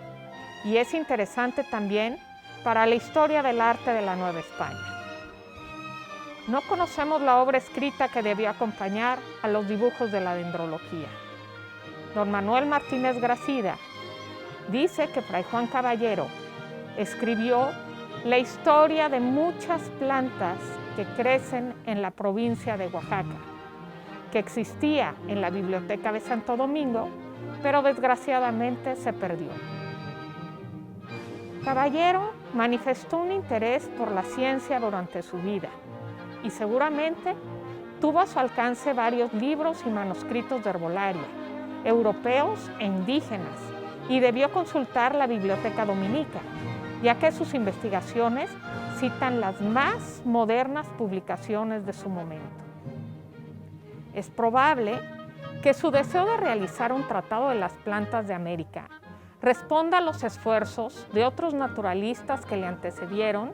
y es interesante también para la historia del arte de la Nueva España. No conocemos la obra escrita que debió acompañar a los dibujos de la dendrología. Don Manuel Martínez Gracida dice que Fray Juan Caballero escribió la historia de muchas plantas que crecen en la provincia de Oaxaca, que existía en la Biblioteca de Santo Domingo, pero desgraciadamente se perdió. Caballero manifestó un interés por la ciencia durante su vida y seguramente tuvo a su alcance varios libros y manuscritos de herbolaria, europeos e indígenas, y debió consultar la Biblioteca Dominica, ya que sus investigaciones citan las más modernas publicaciones de su momento. Es probable que su deseo de realizar un tratado de las plantas de América responda a los esfuerzos de otros naturalistas que le antecedieron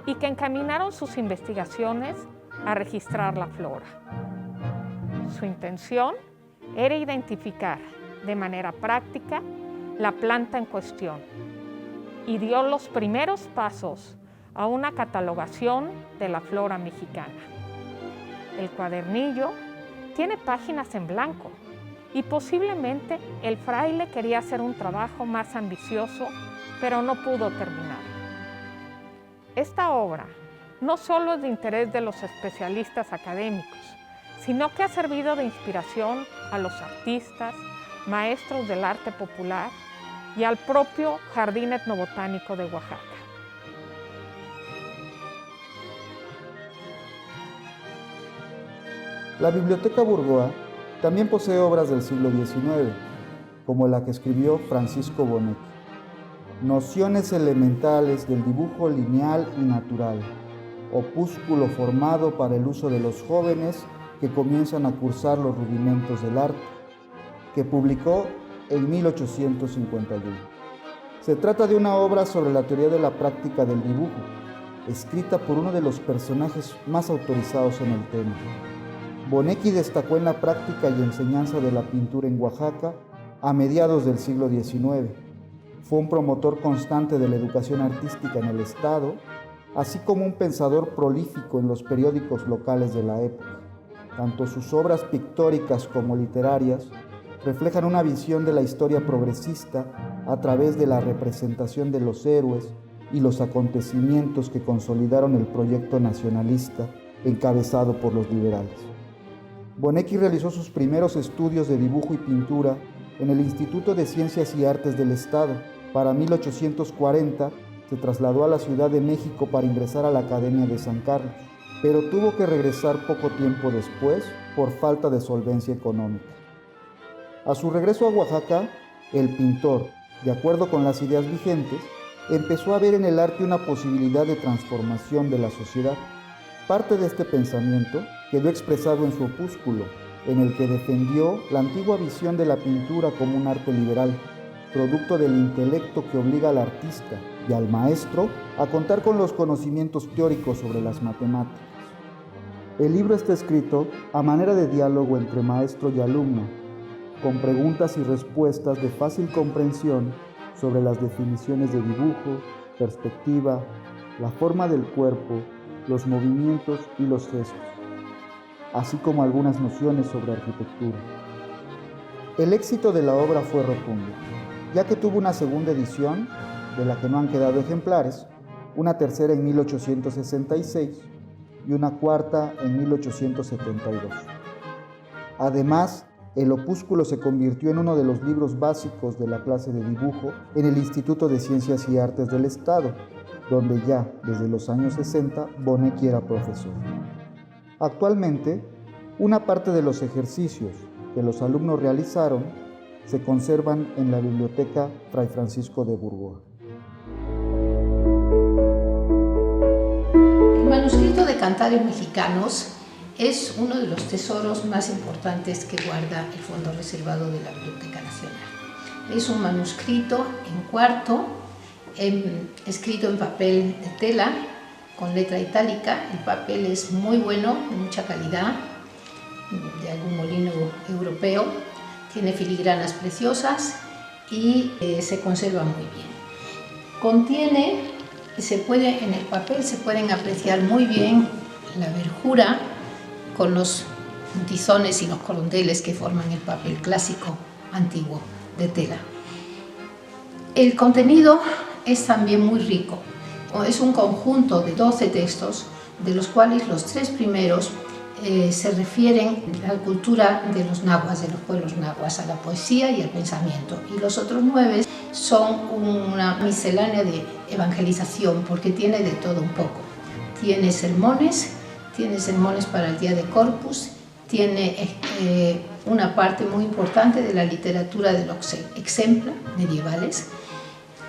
y que encaminaron sus investigaciones a registrar la flora. Su intención era identificar de manera práctica la planta en cuestión y dio los primeros pasos a una catalogación de la flora mexicana. El cuadernillo tiene páginas en blanco y posiblemente el fraile quería hacer un trabajo más ambicioso, pero no pudo terminar. Esta obra no solo es de interés de los especialistas académicos, sino que ha servido de inspiración a los artistas, maestros del arte popular y al propio Jardín Etnobotánico de Oaxaca. La Biblioteca Burgoa también posee obras del siglo XIX, como la que escribió Francisco Bonet, Nociones elementales del dibujo lineal y natural, opúsculo formado para el uso de los jóvenes que comienzan a cursar los rudimentos del arte, que publicó en 1851. Se trata de una obra sobre la teoría de la práctica del dibujo, escrita por uno de los personajes más autorizados en el tema. Bonecchi destacó en la práctica y enseñanza de la pintura en Oaxaca a mediados del siglo XIX. Fue un promotor constante de la educación artística en el Estado, así como un pensador prolífico en los periódicos locales de la época. Tanto sus obras pictóricas como literarias reflejan una visión de la historia progresista a través de la representación de los héroes y los acontecimientos que consolidaron el proyecto nacionalista encabezado por los liberales. Bonecchi realizó sus primeros estudios de dibujo y pintura en el Instituto de Ciencias y Artes del Estado. Para 1840 se trasladó a la Ciudad de México para ingresar a la Academia de San Carlos, pero tuvo que regresar poco tiempo después por falta de solvencia económica. A su regreso a Oaxaca, el pintor, de acuerdo con las ideas vigentes, empezó a ver en el arte una posibilidad de transformación de la sociedad. Parte de este pensamiento quedó expresado en su opúsculo, en el que defendió la antigua visión de la pintura como un arte liberal, producto del intelecto que obliga al artista y al maestro a contar con los conocimientos teóricos sobre las matemáticas. El libro está escrito a manera de diálogo entre maestro y alumno, con preguntas y respuestas de fácil comprensión sobre las definiciones de dibujo, perspectiva, la forma del cuerpo, los movimientos y los gestos, así como algunas nociones sobre arquitectura. El éxito de la obra fue rotundo, ya que tuvo una segunda edición, de la que no han quedado ejemplares, una tercera en 1866 y una cuarta en 1872. Además, el opúsculo se convirtió en uno de los libros básicos de la clase de dibujo en el Instituto de Ciencias y Artes del Estado, donde ya desde los años 60 Bonecchi era profesor. Actualmente, una parte de los ejercicios que los alumnos realizaron se conservan en la Biblioteca Fray Francisco de Burgoa. El manuscrito de Cantares Mexicanos es uno de los tesoros más importantes que guarda el Fondo Reservado de la Biblioteca Nacional. Es un manuscrito en cuarto, escrito en papel de tela, con letra itálica. El papel es muy bueno, de mucha calidad, de algún molino europeo. Tiene filigranas preciosas y se conserva muy bien. Contiene, en el papel se pueden apreciar muy bien la verjura con los tizones y los corondeles que forman el papel clásico antiguo de tela. El contenido es también muy rico. Es un conjunto de 12 textos, de los cuales los 3 primeros se refieren a la cultura de los nahuas, de los pueblos nahuas, a la poesía y al pensamiento. Y los otros 9 son una miscelánea de evangelización, porque tiene de todo un poco. Tiene sermones para el Día de Corpus, tiene una parte muy importante de la literatura de los exempla medievales,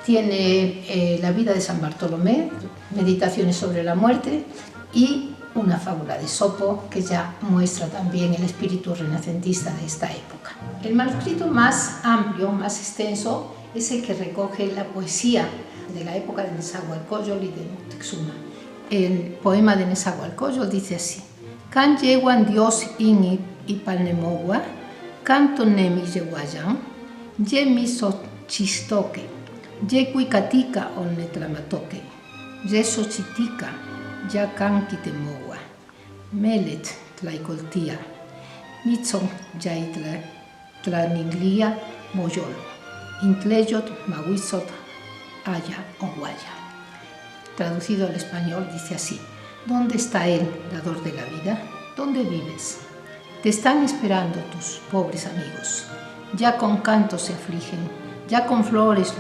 tiene la vida de San Bartolomé, meditaciones sobre la muerte y una fábula de Esopo que ya muestra también el espíritu renacentista de esta época. El manuscrito más amplio, más extenso, es el que recoge la poesía de la época de Nezahualcóyotl y de Moctezuma. El poema de Nezahualcóyotl dice así: Can yeguan Dios ini y palnemogua, canto nemi yeguayan, ye miso chistoque, ye cuicatica on netlamatoque, ye xochitica, ya canquitemogua, melet tlaicoltia, mitzon yaitla tlaniglia moyol, intleyot mahuizot aya oguaya. Traducido al español dice así: ¿Dónde está Él, dador de la vida? ¿Dónde vives? Te están esperando tus pobres amigos. Ya con cantos se afligen, ya con flores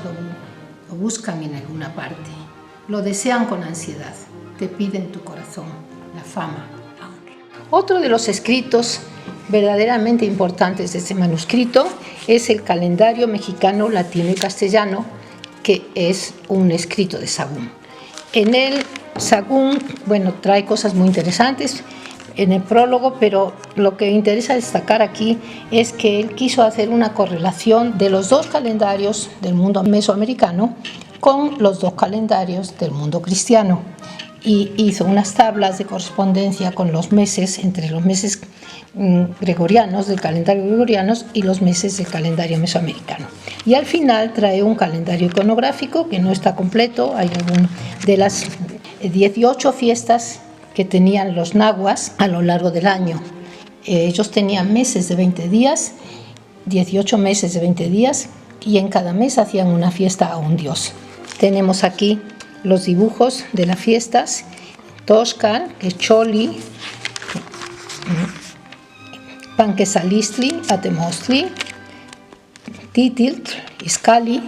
lo buscan en alguna parte. Lo desean con ansiedad, te piden tu corazón, la fama, la honra. Otro de los escritos verdaderamente importantes de este manuscrito es el calendario mexicano latino y castellano, que es un escrito de Sahagún. En él, Sahagún, trae cosas muy interesantes en el prólogo, pero lo que interesa destacar aquí es que él quiso hacer una correlación de los 2 calendarios del mundo mesoamericano con los 2 calendarios del mundo cristiano. y hizo unas tablas de correspondencia con los meses, entre los meses gregorianos, del calendario gregoriano, y los meses del calendario mesoamericano. Y al final trae un calendario iconográfico que no está completo, hay algunas de las 18 fiestas que tenían los nahuas a lo largo del año. Ellos tenían meses de 20 días, 18 meses de 20 días, y en cada mes hacían una fiesta a un dios. Tenemos aquí los dibujos de las fiestas: Toxcal, que es Choli, Panquesalistli, Atemostli, Titiltl, Izcalli,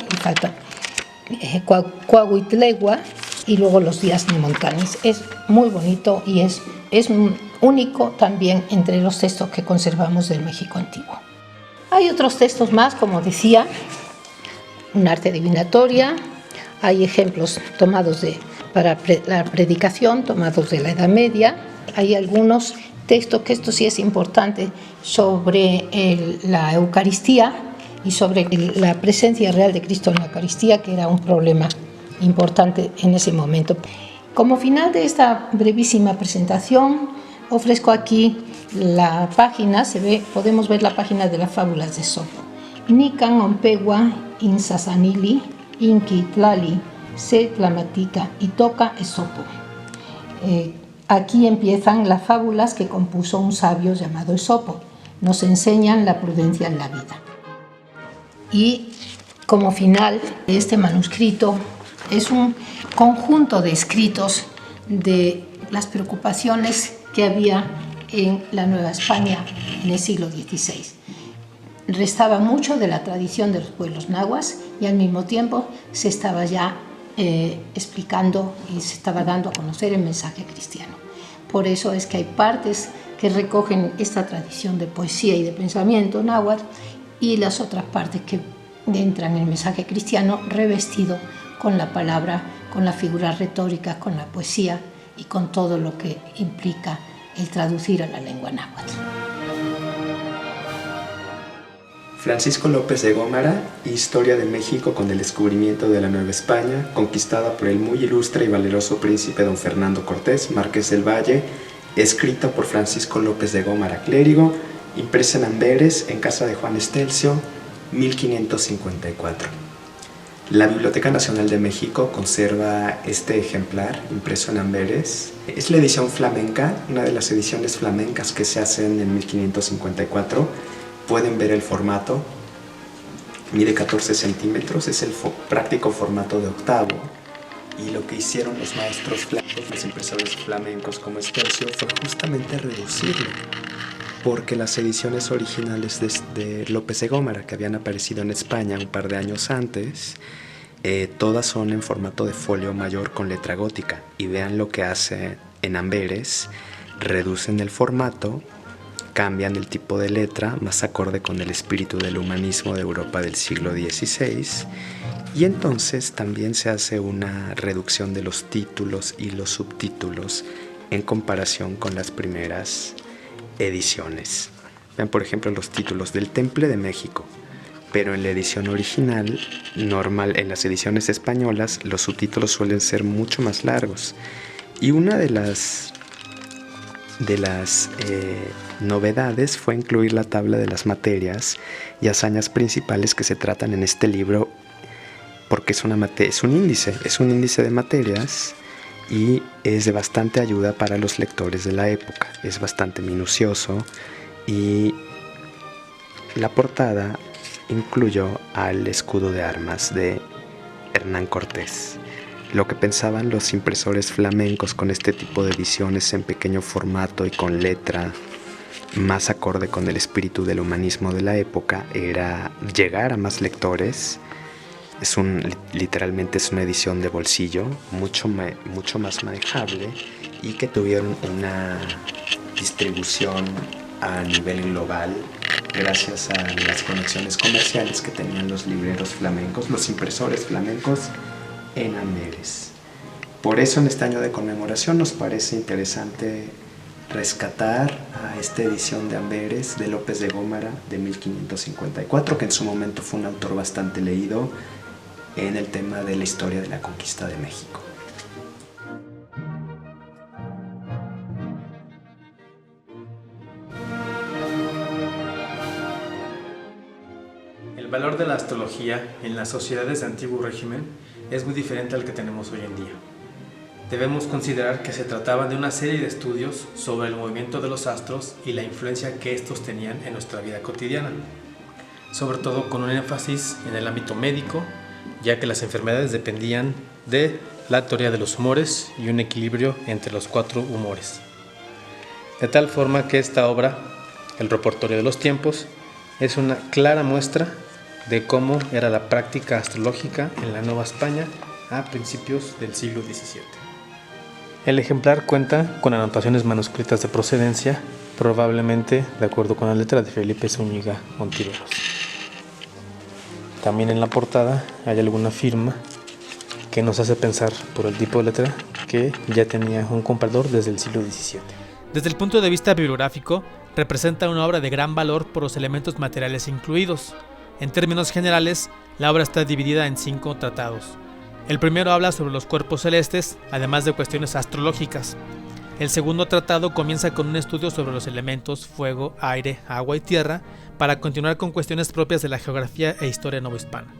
Coahuitlegua, y luego los días nemontanes. Es muy bonito y es único también entre los textos que conservamos del México antiguo. Hay otros textos más, como decía, un arte divinatoria. Hay ejemplos tomados para la predicación, tomados de la Edad Media. Hay algunos textos, que esto sí es importante, sobre la Eucaristía y sobre la presencia real de Cristo en la Eucaristía, que era un problema importante en ese momento. Como final de esta brevísima presentación, ofrezco aquí la página, podemos ver la página de las fábulas de Esopo. Nican Ompegua Insasanili Inki Tlali Se Tlamatica y Toca Esopo. Aquí empiezan las fábulas que compuso un sabio llamado Esopo. Nos enseñan la prudencia en la vida. Y como final, este manuscrito es un conjunto de escritos de las preocupaciones que había en la Nueva España en el siglo XVI. Restaba mucho de la tradición de los pueblos nahuas y al mismo tiempo se estaba ya explicando y se estaba dando a conocer el mensaje cristiano. Por eso es que hay partes que recogen esta tradición de poesía y de pensamiento náhuatl y las otras partes que entran en el mensaje cristiano revestido con la palabra, con las figuras retóricas, con la poesía y con todo lo que implica el traducir a la lengua náhuatl. Francisco López de Gómara, Historia de México con el descubrimiento de la Nueva España, conquistada por el muy ilustre y valeroso príncipe don Fernando Cortés, Marqués del Valle, escrita por Francisco López de Gómara, clérigo, impresa en Amberes, en casa de Juan Estelcio, 1554. La Biblioteca Nacional de México conserva este ejemplar, impreso en Amberes. Es la edición flamenca, una de las ediciones flamencas que se hacen en 1554. Pueden ver el formato, mide 14 centímetros, es el práctico formato de octavo, y lo que hicieron los maestros flamencos, los impresores flamencos como Estelcio, fue justamente reducirlo, porque las ediciones originales de López de Gómara, que habían aparecido en España un par de años antes, todas son en formato de folio mayor con letra gótica, y vean lo que hace en Amberes: reducen el formato, cambian el tipo de letra más acorde con el espíritu del humanismo de Europa del siglo XVI, y entonces también se hace una reducción de los títulos y los subtítulos en comparación con las primeras ediciones. Vean, por ejemplo, los títulos del Temple de México, pero en la edición original, normal, en las ediciones españolas, los subtítulos suelen ser mucho más largos. Y una de las novedades fue incluir la tabla de las materias y hazañas principales que se tratan en este libro, porque es un índice de materias y es de bastante ayuda para los lectores de la época. Es bastante minucioso y la portada incluyó al escudo de armas de Hernán Cortés. Lo que pensaban los impresores flamencos con este tipo de ediciones en pequeño formato y con letra más acorde con el espíritu del humanismo de la época era llegar a más lectores. Literalmente es una edición de bolsillo, mucho más manejable, y que tuvieron una distribución a nivel global gracias a las conexiones comerciales que tenían los libreros flamencos, los impresores flamencos en Amberes. Por eso en este año de conmemoración nos parece interesante rescatar a esta edición de Amberes de López de Gómara de 1554, que en su momento fue un autor bastante leído en el tema de la historia de la conquista de México. valor de la astrología en las sociedades de antiguo régimen es muy diferente al que tenemos hoy en día. Debemos considerar que se trataba de una serie de estudios sobre el movimiento de los astros y la influencia que estos tenían en nuestra vida cotidiana, sobre todo con un énfasis en el ámbito médico, ya que las enfermedades dependían de la teoría de los humores y un equilibrio entre los 4 humores. De tal forma que esta obra, El repertorio de los tiempos, es una clara muestra de cómo era la práctica astrológica en la Nueva España a principios del siglo XVII. El ejemplar cuenta con anotaciones manuscritas de procedencia, probablemente de acuerdo con la letra de Felipe Zúñiga Ontiveros. También en la portada hay alguna firma que nos hace pensar por el tipo de letra que ya tenía un comprador desde el siglo XVII. Desde el punto de vista bibliográfico, representa una obra de gran valor por los elementos materiales incluidos. En términos generales, la obra está dividida en 5 tratados. El primero habla sobre los cuerpos celestes, además de cuestiones astrológicas. El segundo tratado comienza con un estudio sobre los elementos fuego, aire, agua y tierra, para continuar con cuestiones propias de la geografía e historia novohispana.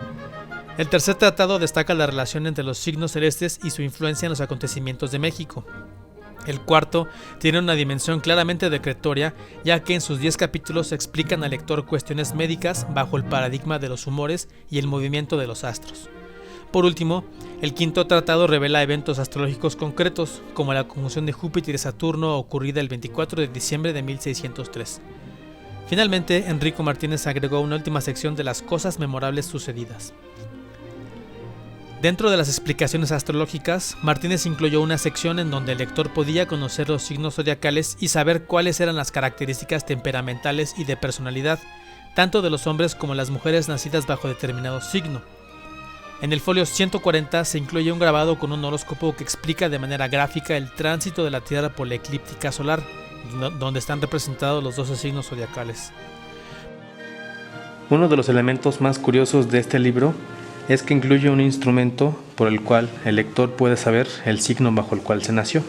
El tercer tratado destaca la relación entre los signos celestes y su influencia en los acontecimientos de México. El cuarto tiene una dimensión claramente decretoria, ya que en sus 10 capítulos explican al lector cuestiones médicas bajo el paradigma de los humores y el movimiento de los astros. Por último, el quinto tratado revela eventos astrológicos concretos, como la conjunción de Júpiter y Saturno ocurrida el 24 de diciembre de 1603. Finalmente, Enrico Martínez agregó una última sección de las cosas memorables sucedidas. Dentro de las explicaciones astrológicas, Martínez incluyó una sección en donde el lector podía conocer los signos zodiacales y saber cuáles eran las características temperamentales y de personalidad, tanto de los hombres como las mujeres nacidas bajo determinado signo. En el folio 140 se incluye un grabado con un horóscopo que explica de manera gráfica el tránsito de la Tierra por la eclíptica solar, donde están representados los 12 signos zodiacales. Uno de los elementos más curiosos de este libro es que incluye un instrumento por el cual el lector puede saber el signo bajo el cual se nació.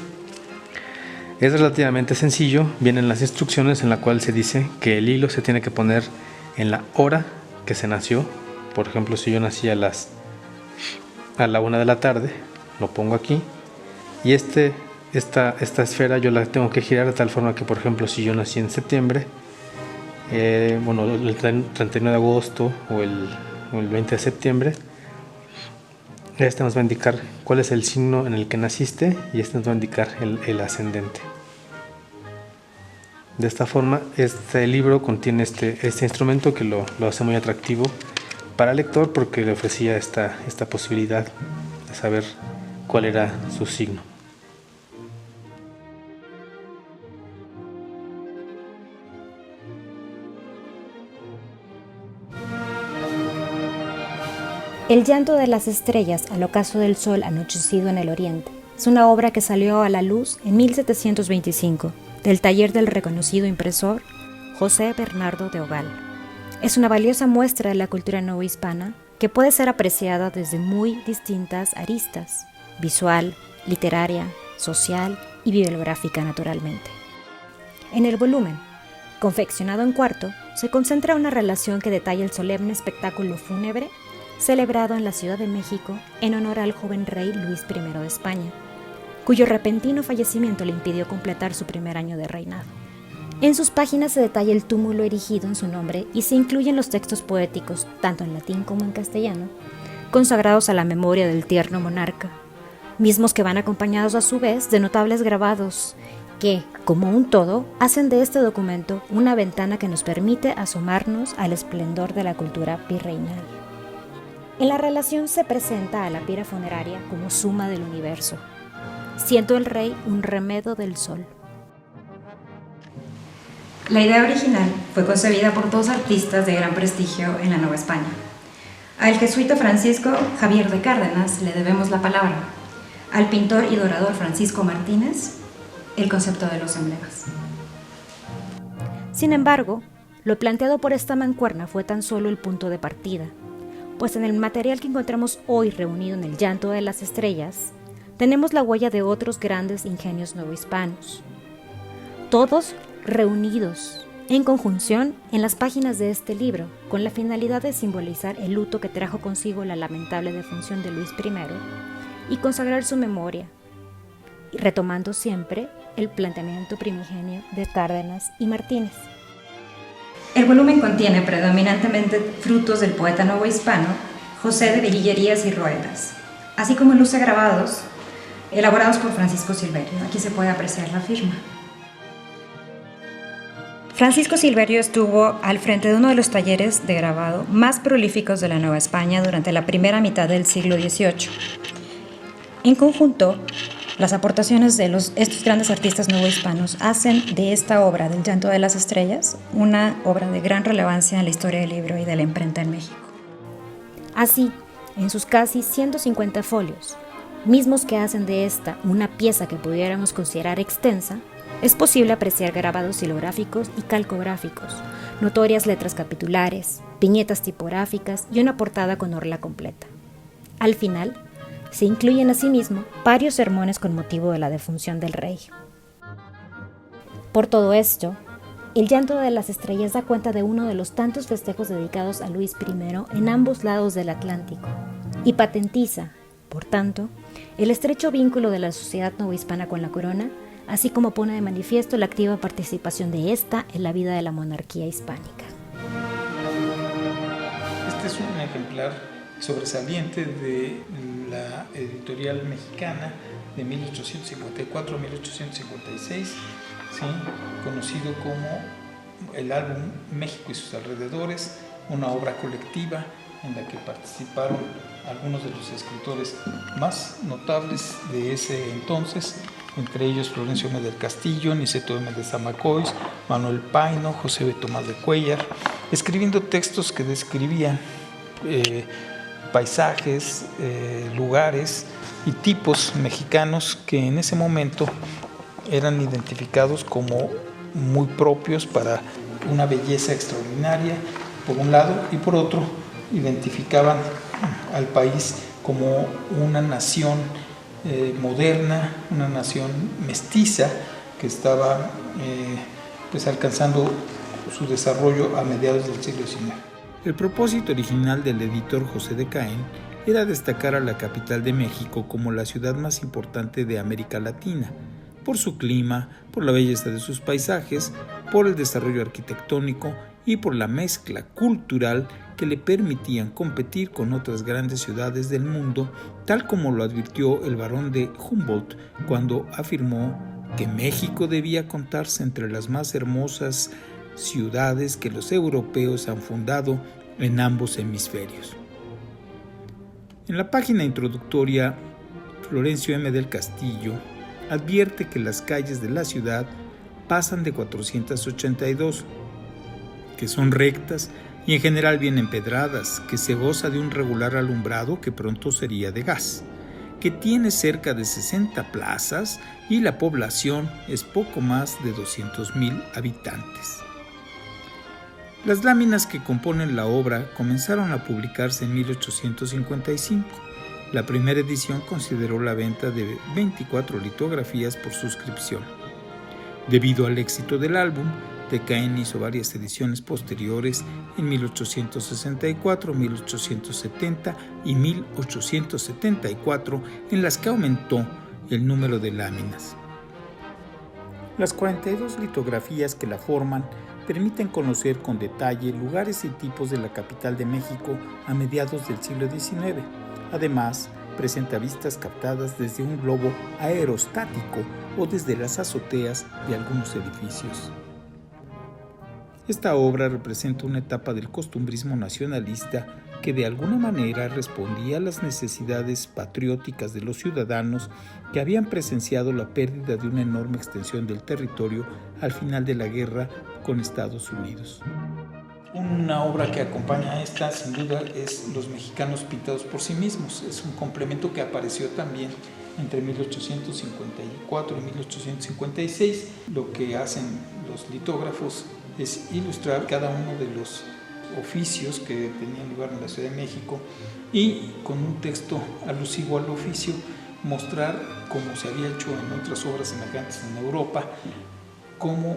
Es relativamente sencillo, vienen las instrucciones en la cual se dice que el hilo se tiene que poner en la hora que se nació. Por ejemplo, si yo nací a la 1 de la tarde, lo pongo aquí, y esta esfera yo la tengo que girar de tal forma que, por ejemplo, si yo nací en septiembre, el 31 de agosto o el 20 de septiembre, este nos va a indicar cuál es el signo en el que naciste y este nos va a indicar el ascendente. De esta forma, este libro contiene este instrumento que lo hace muy atractivo para el lector porque le ofrecía esta posibilidad de saber cuál era su signo. El llanto de las estrellas al ocaso del sol anochecido en el oriente es una obra que salió a la luz en 1725 del taller del reconocido impresor José Bernardo de Ogal. Es una valiosa muestra de la cultura novohispana que puede ser apreciada desde muy distintas aristas: visual, literaria, social y bibliográfica naturalmente. En el volumen, confeccionado en cuarto, se concentra una relación que detalla el solemne espectáculo fúnebre celebrado en la Ciudad de México en honor al joven rey Luis I de España, cuyo repentino fallecimiento le impidió completar su primer año de reinado. En sus páginas se detalla el túmulo erigido en su nombre y se incluyen los textos poéticos, tanto en latín como en castellano, consagrados a la memoria del tierno monarca, mismos que van acompañados a su vez de notables grabados que, como un todo, hacen de este documento una ventana que nos permite asomarnos al esplendor de la cultura virreinal. En la relación se presenta a la pira funeraria como suma del universo, siendo el rey un remedo del sol. La idea original fue concebida por 2 artistas de gran prestigio en la Nueva España. Al jesuita Francisco Javier de Cárdenas le debemos la palabra, al pintor y dorador Francisco Martínez el concepto de los emblemas. Sin embargo, lo planteado por esta mancuerna fue tan solo el punto de partida, pues en el material que encontramos hoy reunido en el llanto de las estrellas, tenemos la huella de otros grandes ingenios novohispanos, todos reunidos en conjunción en las páginas de este libro, con la finalidad de simbolizar el luto que trajo consigo la lamentable defunción de Luis I y consagrar su memoria, retomando siempre el planteamiento primigenio de Cárdenas y Martínez. El volumen contiene predominantemente frutos del poeta novohispano José de Villerías y Ruelas, así como luce grabados elaborados por Francisco Silverio. Aquí se puede apreciar la firma. Francisco Silverio estuvo al frente de uno de los talleres de grabado más prolíficos de la Nueva España durante la primera mitad del siglo XVIII. En conjunto, las aportaciones de estos grandes artistas novohispanos hacen de esta obra del Llanto de las Estrellas una obra de gran relevancia en la historia del libro y de la imprenta en México. Así, en sus casi 150 folios, mismos que hacen de esta una pieza que pudiéramos considerar extensa, es posible apreciar grabados silográficos y calcográficos, notorias letras capitulares, viñetas tipográficas y una portada con orla completa. Al final, se incluyen asimismo varios sermones con motivo de la defunción del rey. Por todo esto, el Llanto de las Estrellas da cuenta de uno de los tantos festejos dedicados a Luis I en ambos lados del Atlántico y patentiza, por tanto, el estrecho vínculo de la sociedad novohispana con la corona, así como pone de manifiesto la activa participación de esta en la vida de la monarquía hispánica. Este es un ejemplar sobresaliente de la editorial mexicana de 1854 a 1856, ¿sí? Conocido como el álbum México y sus alrededores, una obra colectiva en la que participaron algunos de los escritores más notables de ese entonces, entre ellos Florencio M. del Castillo, Niceto M. de Zamacois, Manuel Paino, José B. Tomás de Cuéllar, escribiendo textos que describían paisajes, lugares y tipos mexicanos que en ese momento eran identificados como muy propios para una belleza extraordinaria, por un lado, y por otro, identificaban al país como una nación moderna, una nación mestiza que estaba pues alcanzando su desarrollo a mediados del siglo XIX. El propósito original del editor José de Caen era destacar a la capital de México como la ciudad más importante de América Latina, por su clima, por la belleza de sus paisajes, por el desarrollo arquitectónico y por la mezcla cultural que le permitían competir con otras grandes ciudades del mundo, tal como lo advirtió el barón de Humboldt cuando afirmó que México debía contarse entre las más hermosas ciudades que los europeos han fundado en ambos hemisferios. En la página introductoria, Florencio M. del Castillo advierte que las calles de la ciudad pasan de 482, que son rectas y en general bien empedradas, que se goza de un regular alumbrado que pronto sería de gas, que tiene cerca de 60 plazas y la población es poco más de 200,000 habitantes. Las láminas que componen la obra comenzaron a publicarse en 1855. La primera edición consideró la venta de 24 litografías por suscripción. Debido al éxito del álbum, de Caen hizo varias ediciones posteriores en 1864, 1870 y 1874, en las que aumentó el número de láminas. Las 42 litografías que la forman permiten conocer con detalle lugares y tipos de la capital de México a mediados del siglo XIX. Además, presenta vistas captadas desde un globo aerostático o desde las azoteas de algunos edificios. Esta obra representa una etapa del costumbrismo nacionalista que de alguna manera respondía a las necesidades patrióticas de los ciudadanos que habían presenciado la pérdida de una enorme extensión del territorio al final de la guerra con Estados Unidos. Una obra que acompaña a esta, sin duda, es Los mexicanos pintados por sí mismos. Es un complemento que apareció también entre 1854 y 1856. Lo que hacen los litógrafos es ilustrar cada uno de los oficios que tenían lugar en la Ciudad de México y con un texto alusivo al oficio mostrar, como se había hecho en otras obras semejantes en Europa, cómo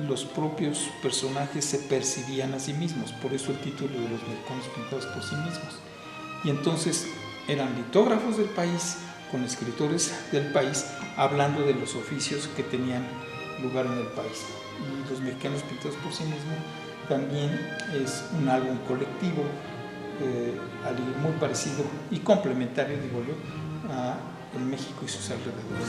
los propios personajes se percibían a sí mismos, por eso el título de Los mexicanos pintados por sí mismos. Y entonces eran litógrafos del país, con escritores del país, hablando de los oficios que tenían lugar en el país. Y Los mexicanos pintados por sí mismos también es un álbum colectivo, muy parecido y complementario, digo yo, a El México y sus alrededores.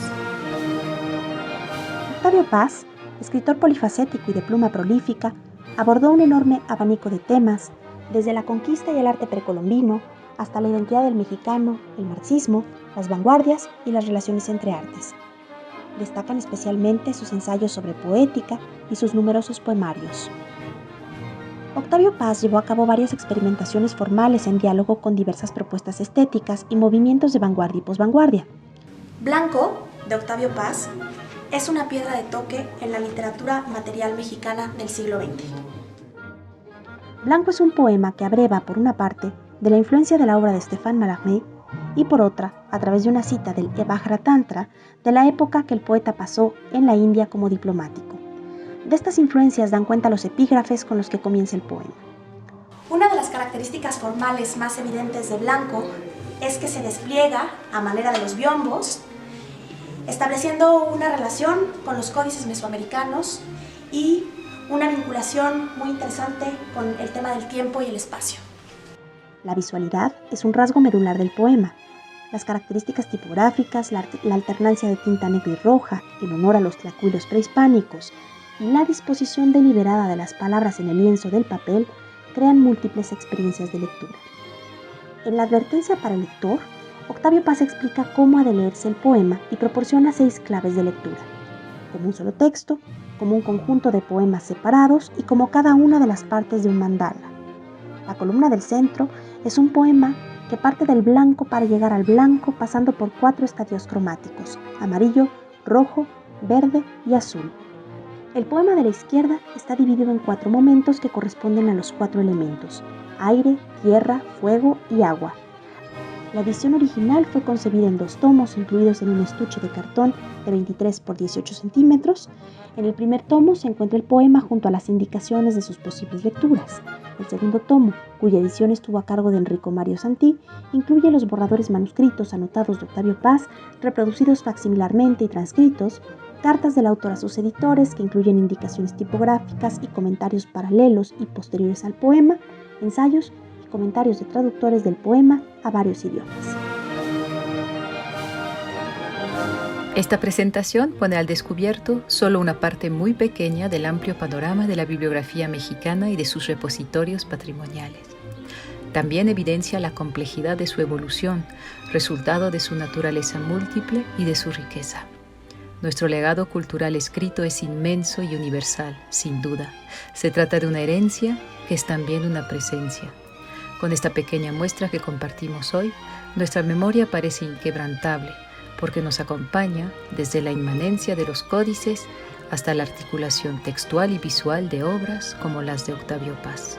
Octavio Paz, escritor polifacético y de pluma prolífica, abordó un enorme abanico de temas, desde la conquista y el arte precolombino hasta la identidad del mexicano, el marxismo, las vanguardias y las relaciones entre artes. Destacan especialmente sus ensayos sobre poética y sus numerosos poemarios. Octavio Paz llevó a cabo varias experimentaciones formales en diálogo con diversas propuestas estéticas y movimientos de vanguardia y posvanguardia. Blanco, de Octavio Paz, es una piedra de toque en la literatura material mexicana del siglo XX. Blanco es un poema que abreva, por una parte, de la influencia de la obra de Stéphane Mallarmé y por otra, a través de una cita del Vajratantra, de la época que el poeta pasó en la India como diplomático. De estas influencias dan cuenta los epígrafes con los que comienza el poema. Una de las características formales más evidentes de Blanco es que se despliega a manera de los biombos, estableciendo una relación con los códices mesoamericanos y una vinculación muy interesante con el tema del tiempo y el espacio. La visualidad es un rasgo medular del poema. Las características tipográficas, la alternancia de tinta negra y roja, en honor a los tlacuilos prehispánicos, y la disposición deliberada de las palabras en el lienzo del papel crean múltiples experiencias de lectura. En la advertencia para el lector, Octavio Paz explica cómo ha de leerse el poema y proporciona 6 claves de lectura, como un solo texto, como un conjunto de poemas separados y como cada una de las partes de un mandala. La columna del centro es un poema que parte del blanco para llegar al blanco pasando por 4 estadios cromáticos: amarillo, rojo, verde y azul. El poema de la izquierda está dividido en 4 momentos que corresponden a los 4 elementos: aire, tierra, fuego y agua. La edición original fue concebida en 2 tomos incluidos en un estuche de cartón de 23 por 18 centímetros. En el primer tomo se encuentra el poema junto a las indicaciones de sus posibles lecturas. El segundo tomo, cuya edición estuvo a cargo de Enrico Mario Santí, incluye los borradores manuscritos anotados de Octavio Paz, reproducidos facsimilarmente y transcritos, cartas del autor a sus editores que incluyen indicaciones tipográficas y comentarios paralelos y posteriores al poema, ensayos y comentarios de traductores del poema a varios idiomas. Esta presentación pone al descubierto solo una parte muy pequeña del amplio panorama de la bibliografía mexicana y de sus repositorios patrimoniales. También evidencia la complejidad de su evolución, resultado de su naturaleza múltiple y de su riqueza. Nuestro legado cultural escrito es inmenso y universal, sin duda. Se trata de una herencia que es también una presencia. Con esta pequeña muestra que compartimos hoy, nuestra memoria parece inquebrantable, porque nos acompaña desde la inmanencia de los códices hasta la articulación textual y visual de obras como las de Octavio Paz.